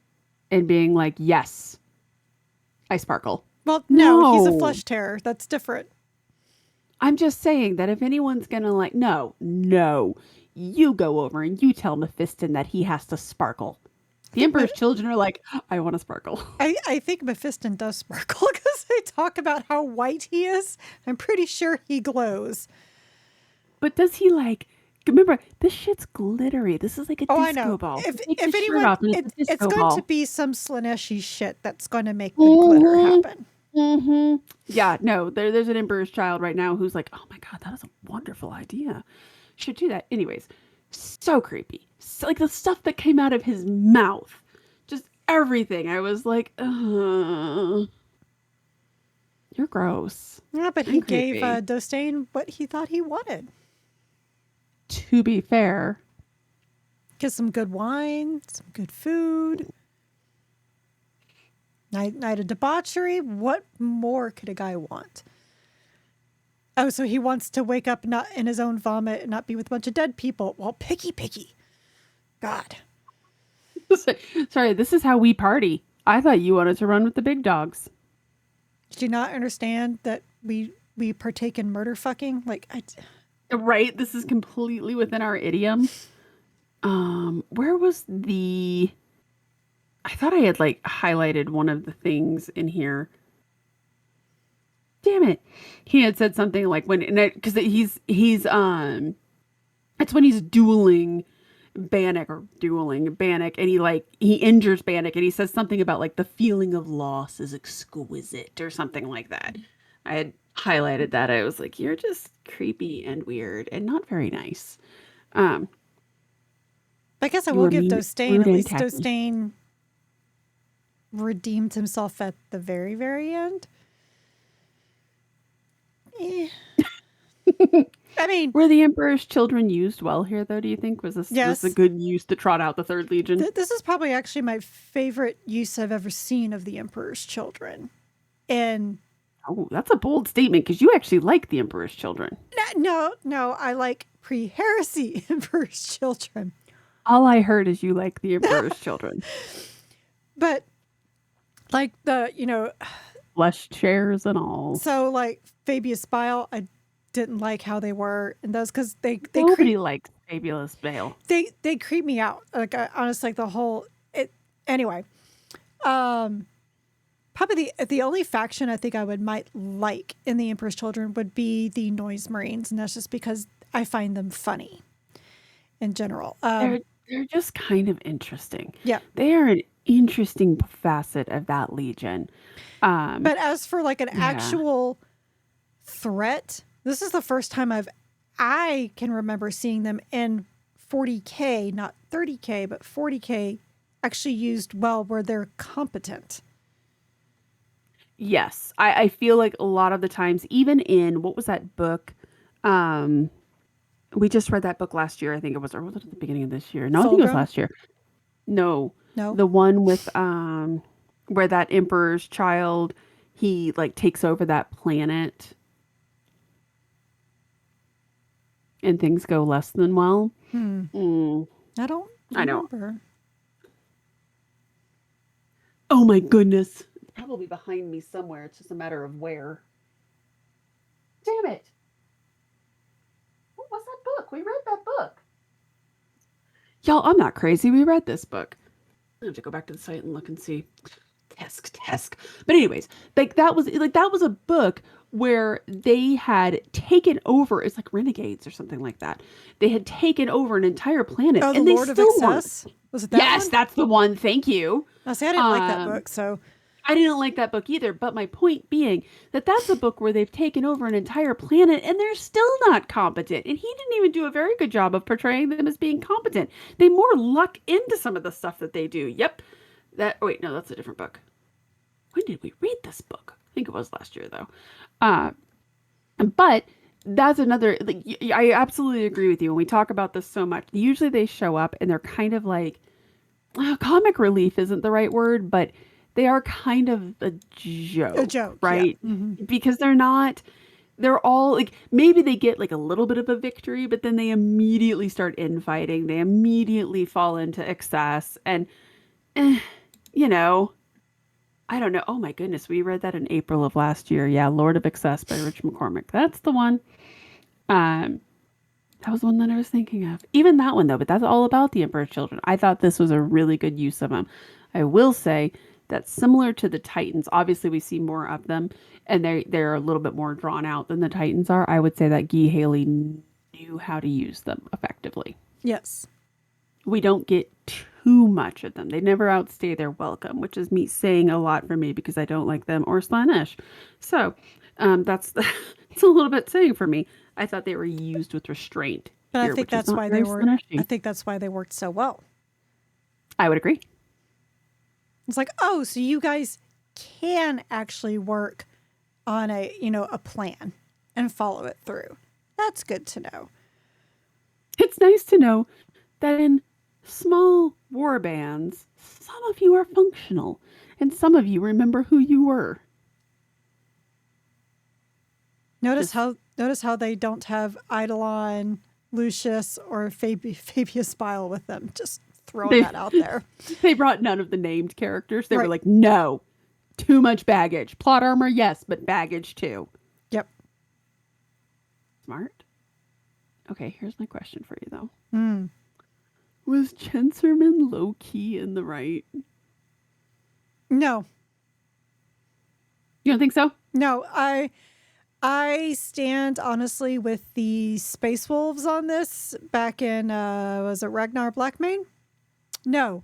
and being like, yes, I sparkle? Well, no, he's a No. flesh terror. That's different. I'm just saying that if anyone's gonna like, no, you go over and you tell Mephiston that he has to sparkle. The Emperor's children are like, I want to sparkle. I think Mephiston does sparkle because they talk about how white he is. I'm pretty sure he glows. But does he like remember, this shit's glittery. This is like a Oh, I disco know. ball. If He takes if his shirt anyone, off and it's a it's disco going to ball. be some Slaneshi shit that's going to make the glitter Hmm. happen. Hmm. Yeah, no, there's an Emperor's Child right now who's like, oh my God, that is a wonderful idea. Should do that. Anyways, so creepy. So, like the stuff that came out of his mouth, just everything. I was like, you're gross Yeah, but he and gave creepy. Dostane what he thought he wanted. To be fair, Get some good wine, some good food, night of debauchery. What more could a guy want? Oh, so he wants to wake up not in his own vomit and not be with a bunch of dead people. Well, picky. God. sorry, this is how we party. I thought you wanted to run with the big dogs. Did you not understand that we partake in murder fucking? Like, Right? This is completely within our idiom. Where was the I thought I had like highlighted one of the things in here. Damn it. He had said something like when because he's it's when he's dueling Bannock and he injures Bannock and he says something about like the feeling of loss is exquisite or something like that. I had highlighted that. I was like, you're just creepy and weird and not very nice. Um, I guess I you will were give mean, Dostane, rude, at and least tacky. Dostane redeemed himself at the very, very end. Eh. I mean, Were the Emperor's children used well here, though? Do you think was this a yes, good use to trot out the Third Legion? this is probably actually my favorite use I've ever seen of the Emperor's children. And Oh, that's a bold statement because you actually like the Emperor's children. no, I like pre-heresy Emperor's children. All I heard is you like the Emperor's children. But like Flesh chairs and all. so like Fabius Bile, I didn't like how they were and those because they creep Nobody likes Fabulous Veil. they creep me out. Like honestly, like the whole it. Anyway, um, probably the only faction I think I might like in the Emperor's Children would be the Noise Marines, and that's just because I find them funny in general. They're just kind of interesting. Yeah, They are an interesting facet of that legion. Um, but as for like an yeah. actual threat, this is the first time I can remember seeing them in 40k, not 30k, but 40k actually used well where they're competent. Yes, I feel like a lot of the times, even in what was that book? Um, we just read that book last year. I think it was, or was it at the beginning of this year? No, I think it was Fulgrim? last year. No, No. the one with where that emperor's child he like takes over that planet and things go less than well. Hmm. Mm, I don't I know. remember. Oh my goodness, it's probably behind me somewhere. It's just a matter of where. Damn it! What was that book? We read that book. Y'all, I'm not crazy. We read this book. I have to go back to the site and look and see. Tesk. But anyways, that was a book where they had taken over. It's like Renegades or something like that. They had taken over an entire planet, Oh, the and they Lord of still weren't. Excess? Was it that Yes, one? that's the one. Thank you. I see. I didn't like that Um, book. So, I didn't like that book either. But my point being that that's a book where they've taken over an entire planet, and they're still not competent. And he didn't even do a very good job of portraying them as being competent. They more luck into some of the stuff that they do. Yep. That. Oh, wait, no, that's a different book. When did we read this book? I think it was last year though. Uh, but that's another. Like, I absolutely agree with you. When we talk about this so much, usually they show up and they're kind of like comic relief isn't the right word, but they are kind of a a joke, joke. Yeah. right? Hmm. Because they're not. They're all like maybe they get like a little bit of a victory, but then they immediately start infighting. They immediately fall into excess, and eh, you know, I don't know. Oh my goodness, we read that in April of last year. Yeah, Lord of Excess by Rich McCormick. That's the one. Um, that was the one that I was thinking of. Even that one though, but that's all about the Emperor's Children. I thought this was a really good use of them. I will say that similar to the Titans, obviously we see more of them, and they're a little bit more drawn out than the Titans are. I would say that Guy Haley knew how to use them effectively. Yes. We don't get too much of them. They never outstay their welcome, which is me saying a lot for me because I don't like them or Slaanesh. So that's it's a little bit saying for me. I thought they were used with restraint But I here, think which is that's not why very I Slaaneshy. think that's why they worked so well. I would agree. It's like, oh, so you guys can actually work on a plan and follow it through. That's good to know. It's nice to know that in small war bands, some of you are functional and some of you remember who you were. Notice Just how they don't have Eidolon, Lucius, or Fabius Bile with them. Just throwing they that out there. they brought none of the named characters. They were Right. like, no, too much baggage. Plot armor, yes, but baggage too. Yep. Smart. Okay, here's my question for you though. Mm. Was Chenserman low key in the right? No, You don't think so? no. I stand honestly with the Space Wolves on this back in was it Ragnar Blackmane? No.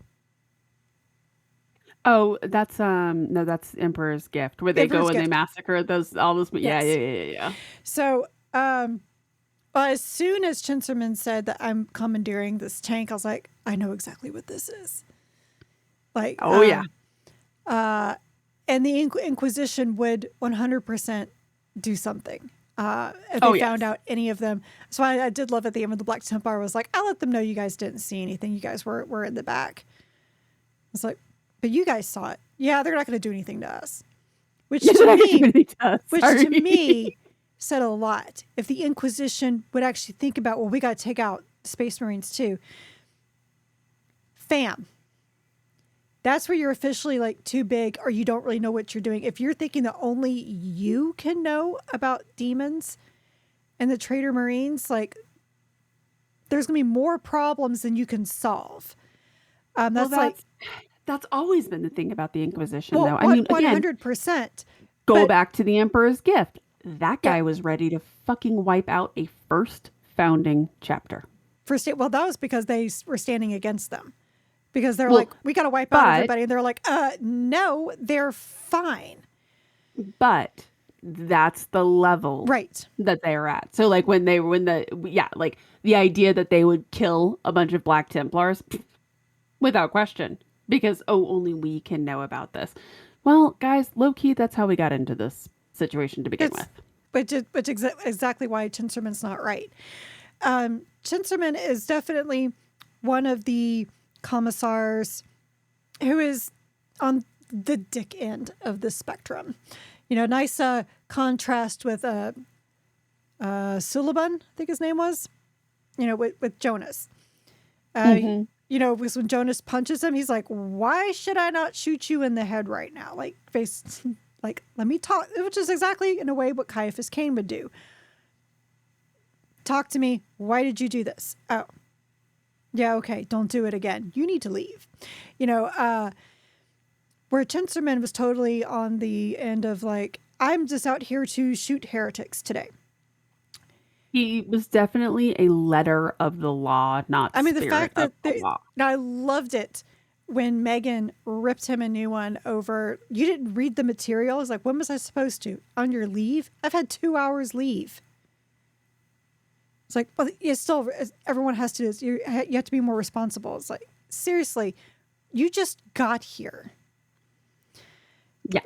Oh, that's no, that's Emperor's Gift, where they go Emperor's and they Gift. massacre those all those. Yeah, yeah, Yes. yeah, yeah, yeah. So well, as soon as Chinserman said that I'm commandeering this tank, I was like, I know exactly what this is. Like, Oh yeah. And the Inquisition would 100% do something if Oh they yes. found out any of them. So I did love at the end when the Black Templar was like, I'll let them know you guys didn't see anything. You guys were in the back. It's like, but you guys saw it. Yeah, they're not going to do anything to us. Which Yes, to it actually me, really does. Sorry. said a lot. If the Inquisition would actually think about, well, we got to take out Space Marines too. Fam. That's where you're officially like too big or you don't really know what you're doing. If you're thinking that only you can know about demons and the traitor Marines, like there's going to be more problems than you can solve. Well, That's like, that's always been the thing about the Inquisition, well, though. I mean, again, 100%. go But back to the Emperor's Gift. That yeah, guy was ready to fucking wipe out a first founding chapter. first, well, that was because they were standing against them. Because they're Well, like, we got to wipe out but everybody. And they're like, no, they're fine. but that's the level Right. that they're at. So like when like the idea that they would kill a bunch of Black Templars, without question, because only we can know about this. Well, guys, low key, that's how we got into this situation to begin It's, with. which exactly why Chinserman's not right. Chinserman is definitely one of the commissars who is on the dick end of the spectrum. You know, nice contrast with Suliban, I think his name was. You know, with Jonas. Mhm. You know, because when Jonas punches him, he's like, "Why should I not shoot you in the head right now?" Like, face, like, let me talk. Which is exactly in a way what Caiaphas Cain would do. Talk to me. Why did you do this? Oh, yeah, okay. Don't do it again. You need to leave. You know, where Chinserman was totally on the end of like, I'm just out here to shoot heretics today. He was definitely a letter of the law, not I mean, the spirit fact of that the law. I loved it when Megan ripped him a new one over. You didn't read the material. I was like, when was I supposed to? On your leave? I've had 2 hours leave. It's like, well, you still, everyone has to do this. You have to be more responsible. It's like, seriously, you just got here. Yeah.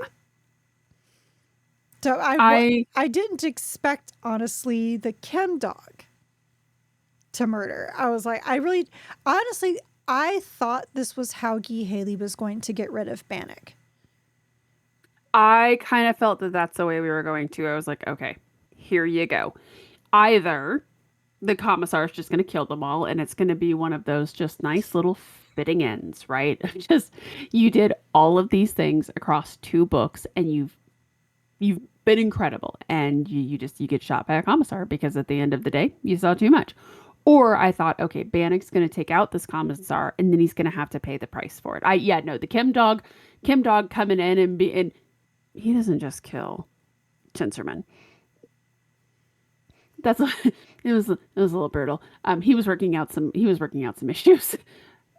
So I I didn't expect, honestly, the chem dog to murder. I was like, honestly, I thought this was how Guy Haley was going to get rid of Bannock. I kind of felt that that's the way we were going to. I was like, okay, here you go. Either the commissar is just going to kill them all, and it's going to be one of those just nice little fitting ends, right? Just you did all of these things across 2 books, and you've been incredible, and you get shot by a commissar because at the end of the day, you saw too much. Or I thought, okay, Bannock's going to take out this commissar, and then he's going to have to pay the price for it. The Kim dog coming in and he doesn't just kill Chinserman. That's it was a little brutal. He was working out some issues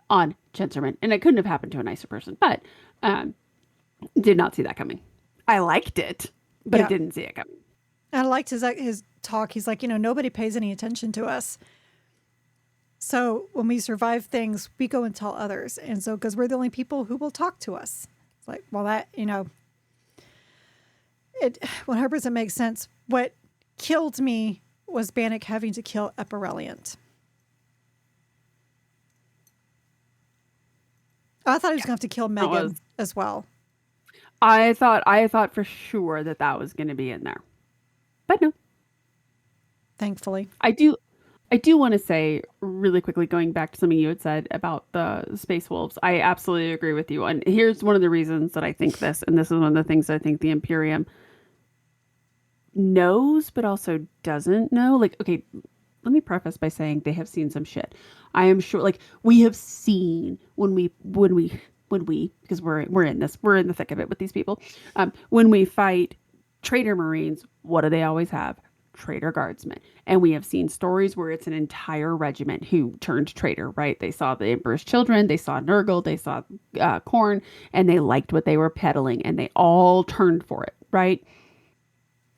on Chinserman, and it couldn't have happened to a nicer person. But um, did not see that coming. I liked it, but I Yeah. didn't see it coming. And I liked his talk. He's like, nobody pays any attention to us. So when we survive things, we go and tell others. And so, because we're the only people who will talk to us. It's like, well, that, it 100% makes sense. What killed me was Bannock having to kill Epireliant. I thought he was going to have to kill That was Megan as well. I thought for sure that that was going to be in there, but no. Thankfully. I do I do want to say really quickly, going back to something you had said about the space wolves. I absolutely agree with you, and here's one of the reasons that I think this, and this is one of the things I think the Imperium knows, but also doesn't know. Like, okay, let me preface by saying they have seen some shit. I am sure, like we have seen when we because we're in the thick of it with these people. When we fight traitor marines, what do they always have? Traitor guardsmen. And we have seen stories where it's an entire regiment who turned traitor, right? They saw the Emperor's children, they saw Nurgle, they saw Korn, and they liked what they were peddling, and they all turned for it, right?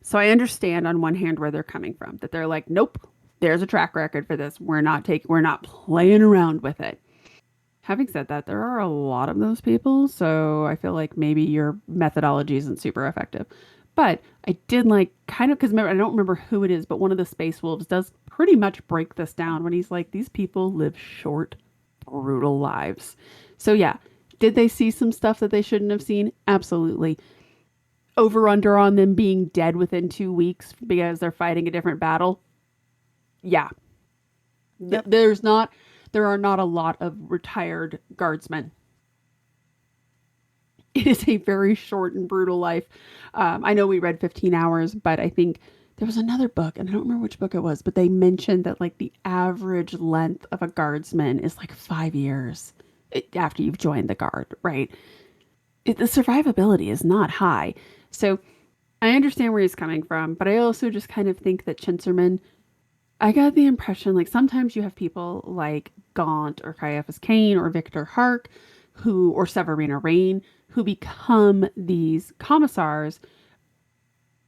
So I understand on one hand where they're coming from, that they're like, nope, there's a track record for this. We're not playing around with it. Having said that, there are a lot of those people, so I feel like maybe your methodology isn't super effective. But I did like kind of because I don't remember who it is, but one of the Space Wolves does pretty much break this down when he's like, these people live short, brutal lives. So yeah, did they see some stuff that they shouldn't have seen? Absolutely. Over under on them being dead within 2 weeks because they're fighting a different battle. Yeah, Yep. there are not a lot of retired guardsmen. It is a very short and brutal life. I know we read 15 hours, but I think there was another book, and I don't remember which book it was, but they mentioned that like the average length of a guardsman is like 5 years after you've joined the guard, right? The survivability is not high. So I understand where he's coming from, but I also just kind of think that Chinserman, I got the impression like sometimes you have people like Gaunt or Caiaphas Cain or Victor Hark or Severina Rain who become these commissars,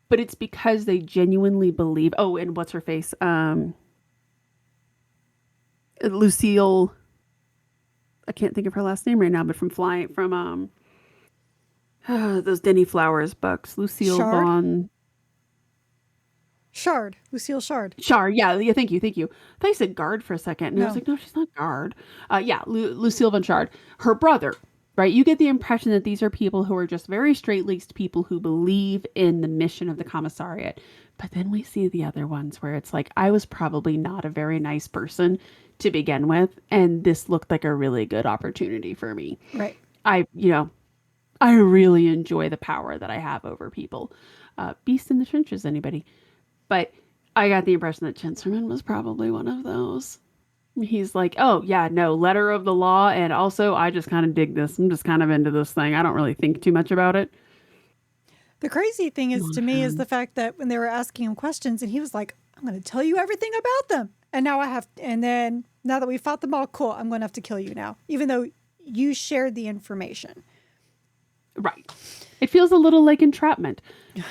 but it's because they genuinely believe. Oh, and what's her face? Lucille. I can't think of her last name right now, but from those Denny Flowers books, Lucille Shard? Vaughn Shard. Lucille Shard. Char. Yeah, yeah. Thank you, thank you. I thought you said guard for a second, and I was No. like, no, she's not guard. Yeah, Lucille Von Chard, her brother. Right, you get the impression that these are people who are just very straight-laced people who believe in the mission of the commissariat. But then we see the other ones where it's like, I was probably not a very nice person to begin with, and this looked like a really good opportunity for me. Right. I I really enjoy the power that I have over people. Beast in the trenches, anybody? But I got the impression that Chinserman was probably one of those. He's like, oh, yeah, no, letter of the law. And also, I just kind of dig this. I'm just kind of into this thing. I don't really think too much about it. The crazy thing Come is on, to me is the fam. fact that when they were asking him questions and he was like, I'm going to tell you everything about them. And now and then now that we fought them all, cool, I'm going to have to kill you now, even though you shared the information. Right. It feels a little like entrapment,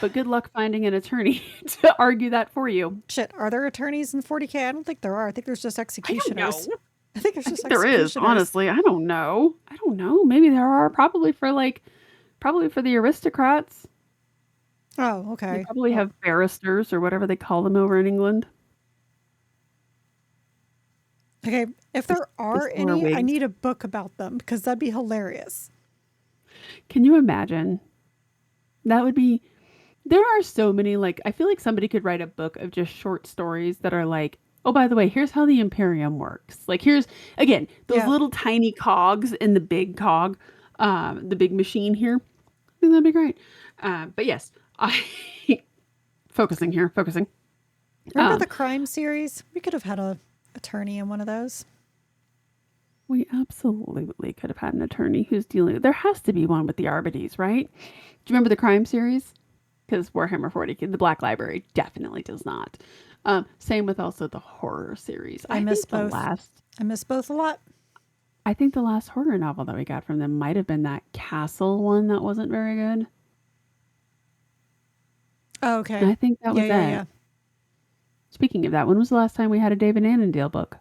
but good luck finding an attorney to argue that for you. Shit, are there attorneys in 40K? I don't think there are. I think there's just I don't executioners. know. I think there's I just think there is, executioners. honestly. I don't know. I don't know. Maybe there are probably for the aristocrats. Oh, They okay. probably Well, have barristers or whatever they call them over in England. okay. If They, there they are still wear any, I wigs. need a book about them because that'd be hilarious. Can you imagine? That would be There are so many, like, I feel like somebody could write a book of just short stories that are like, oh, by the way, here's how the Imperium works. Like, here's, again, those Yeah. little tiny cogs in the big cog, the big machine here. I think that'd be great. But yes, I, focusing. Remember Um, the crime series? We could have had a attorney in one of those. we absolutely could have had an attorney who's dealing, there has to be one with the Arbites, right? Do you remember the crime series? Because Warhammer 40K, the Black Library definitely does not. Same with also the horror series. I miss both. I miss both a lot. I think the last horror novel that we got from them might have been that Castle one that wasn't very good. Oh, okay. I think that Yeah, was yeah, it. yeah. Speaking of that, when was the last time we had a David Annandale book?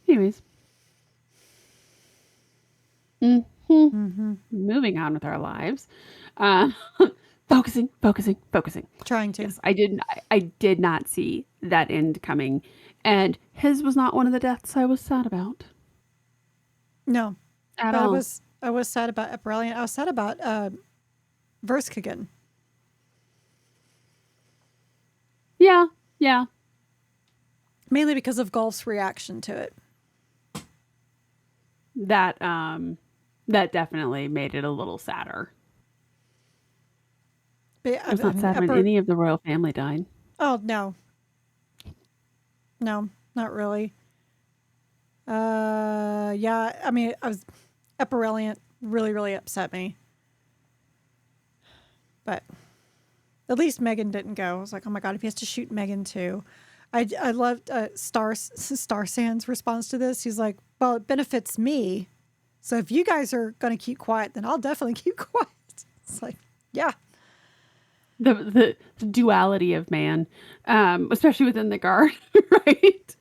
Anyways, hmm Mm-hmm. moving on with our lives. Uh, focusing. Trying to. Yes, I did not see that end coming, and his was not one of the deaths I was sad about No, at but all. I was sad about Eperalian. I was sad about Verskagen. Yeah, yeah, Mainly because of Golf's reaction to it. that that definitely made it a little sadder. But, I was I not mean, sad when any of the royal family died. oh no, no, not really. Yeah, I mean, I was Eperalian really, really upset me. But at least Megan didn't go. I was like, oh my god, if he has to shoot Megan too. I loved Star Sand's response to this. He's like, well, it benefits me. So if you guys are going to keep quiet, then I'll definitely keep quiet. It's like, yeah, The duality of man, especially within the guard, right?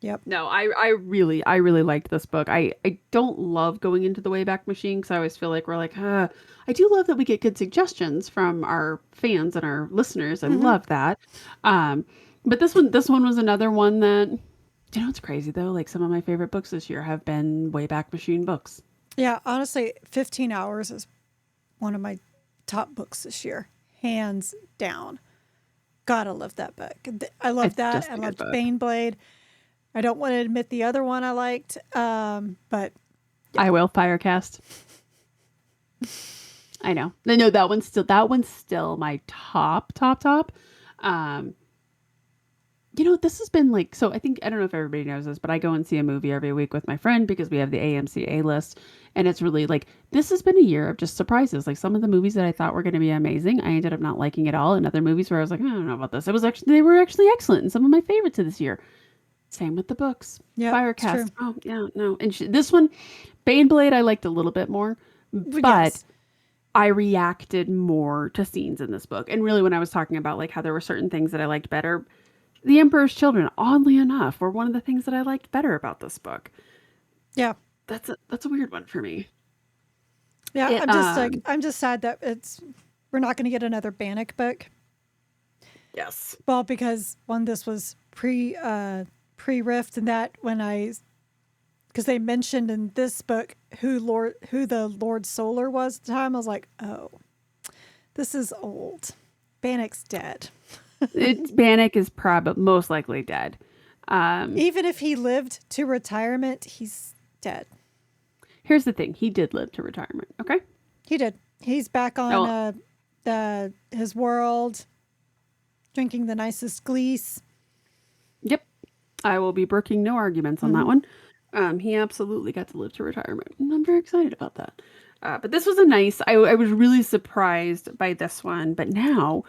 yep. No, I really liked this book. I don't love going into the Wayback Machine because I always feel like we're like, I do love that we get good suggestions from our fans and our listeners. I Hmm. love that. Um, but this one was another one that, you know, it's crazy though. Like some of my favorite books this year have been Wayback Machine books. Yeah, honestly, 15 Hours is one of my top books this year, hands down. Gotta love that book. I love It's that. just I a good loved book. Baneblade. I don't want to admit the other one I liked, but yeah, I will Firecast. I know. I know that one's still my top. Um, You know, this has been like, so I think, I don't know if everybody knows this, but I go and see a movie every week with my friend because we have the AMC A list. And it's really like, this has been a year of just surprises. Like some of the movies that I thought were going to be amazing, I ended up not liking at all. And other movies where I was like, I don't know about this. It was actually, they were actually excellent. And some of my favorites of this year. Same with the books. yep, it's Firecast. true. Oh, yeah, no. And this one, Baneblade, I liked a little bit more, But but yes, I reacted more to scenes in this book. And really, when I was talking about like how there were certain things that I liked better, the Emperor's Children, oddly enough, were one of the things that I liked better about this book. yeah, That's a weird one for me. yeah. It I'm just sad that we're not going to get another Bannock book. yes. Well, because one, this was pre Rift, and that when I because they mentioned in this book who the Lord Solar was at the time, I was like, oh, this is old. Bannock's dead. Bannock is probably most likely dead. Um Even if he lived to retirement, he's dead. Here's the thing, he did live to retirement, okay? He did. He's back on Oh, his world, drinking the nicest glees. yep. I will be brooking no arguments on that Hmm. one. He absolutely got to live to retirement. And I'm very excited about that. But this was a nice, I was really surprised by this one. But now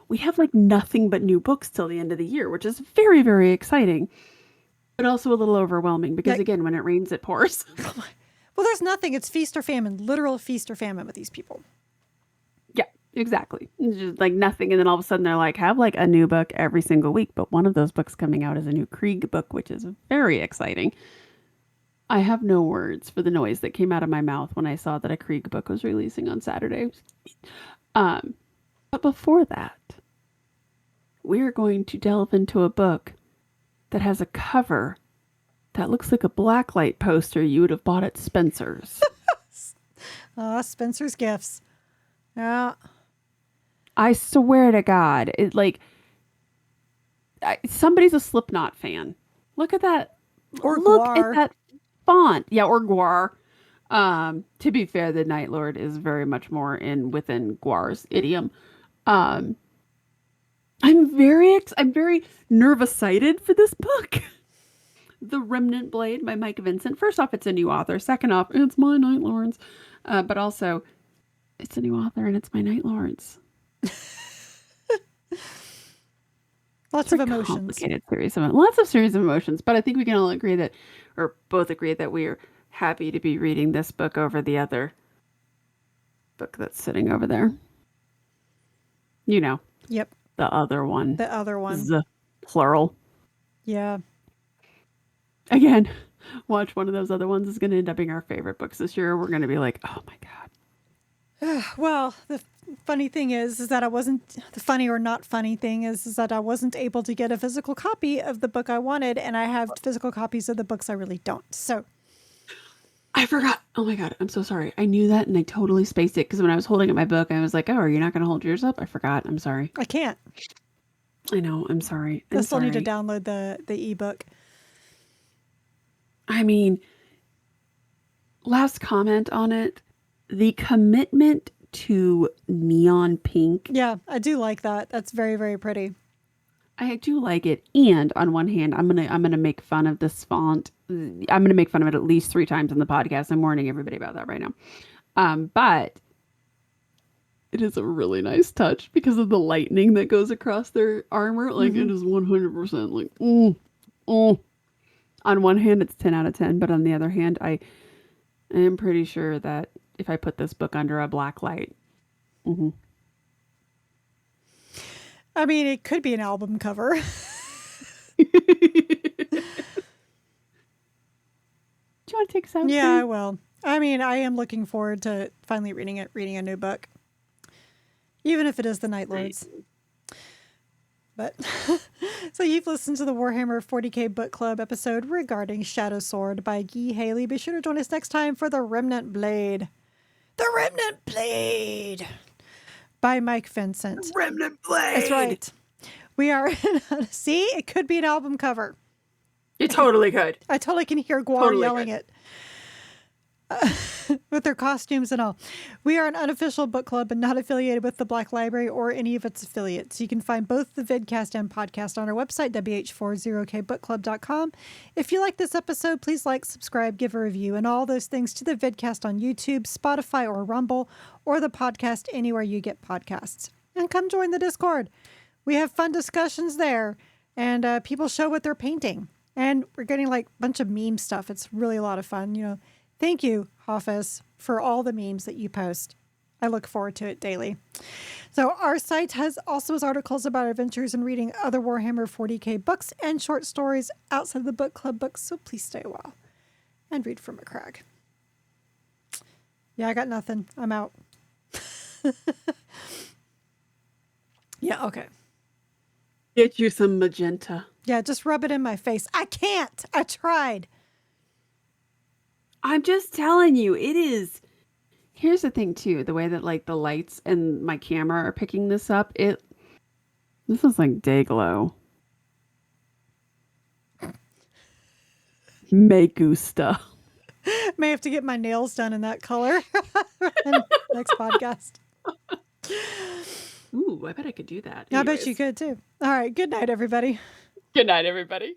we have like nothing but new books till the end of the year, which is very, very exciting, but also a little overwhelming because Like, again, when it rains, it pours. well, there's nothing. It's feast or famine, literal feast or famine with these people. Yeah, exactly. It's just like nothing. And then all of a sudden they're like, have like a new book every single week. But one of those books coming out is a new Krieg book, which is very exciting. I have no words for the noise that came out of my mouth when I saw that a Krieg book was releasing on Saturday. Um, but before that, we're going to delve into a book that has a cover that looks like a blacklight poster you would have bought at Spencer's. Spencer's gifts. Yeah. I swear to God, it like somebody's a Slipknot fan. Look at that. Or Look at Guar. that font. Yeah, or Guar. To be fair, the Night Lord is very much more in within Guar's idiom. Um, I'm very nervous sighted for this book. The Remnant Blade by Mike Vincent. First off, it's a new author. Second off, it's my Night Lords. But also, it's a new author and it's my Night Lords. Lots of emotions. Complicated series of emotions, but I think we can all agree that, or both agree that we are happy to be reading this book over the other book that's sitting over there. You know, Yep. the other one. The other one. Z, plural. Yeah. Again, watch one of those other ones is going to end up being our favorite books this year. We're going to be like, oh my God. Well, the funny thing is that I wasn't, the funny or not funny thing is that I wasn't able to get a physical copy of the book I wanted, and I have physical copies of the books I really don't. So I forgot. Oh my God. I'm so sorry. I knew that and I totally spaced it because when I was holding up my book, I was like, oh, are you not going to hold yours up? I forgot. I'm sorry. I can't. I know. I'm sorry. I still need to download the ebook. I mean, last comment on it, the commitment to neon pink. Yeah, I do like that. That's very, very pretty. I do like it. And on one hand, I'm gonna make fun of this font. I'm gonna make fun of it at least 3 times in the podcast. I'm warning everybody about that right now. But it is a really nice touch because of the lightning that goes across their armor. Like it is 100% like On one hand, it's 10 out of 10, but on the other hand, I am pretty sure that if I put this book under a black light, I mean, it could be an album cover. Do you want to take us out? Yeah, I will. I mean, I am looking forward to finally reading a new book, even if it is the Night Lords. But so you've listened to the Warhammer 40k book club episode regarding Shadowsword by Guy Haley. Be sure to join us next time for the Remnant Blade. The Remnant Blade by Mike Vincent. The Remnant Blade. That's right. We are see, it could be an album cover. It totally could. I totally can hear Guar yelling it. With their costumes and all. We are an unofficial book club and not affiliated with the Black Library or any of its affiliates. You can find both the vidcast and podcast on our website, WH40kbookclub.com. If you like this episode, please like, subscribe, give a review, and all those things to the vidcast on YouTube, Spotify, or Rumble, or the podcast anywhere you get podcasts. And come join the Discord. We have fun discussions there, and people show what they're painting. And we're getting like a bunch of meme stuff. It's really a lot of fun, you know. Thank you, Hafiz, for all the memes that you post. I look forward to it daily. So our site has articles about adventures and reading other Warhammer 40k books and short stories outside of the book club books. So please stay a while and read from a crag. Yeah, I got nothing. I'm out. Yeah, okay. Get you some magenta. Yeah, just rub it in my face. I can't. I tried. I'm just telling you, it is. Here's the thing too, the way that like the lights and my camera are picking this up, this is like day glow. Me gusta. May have to get my nails done in that color next podcast. Ooh, I bet I could do that. I bet you could too. All right. Good night, everybody. Good night, everybody.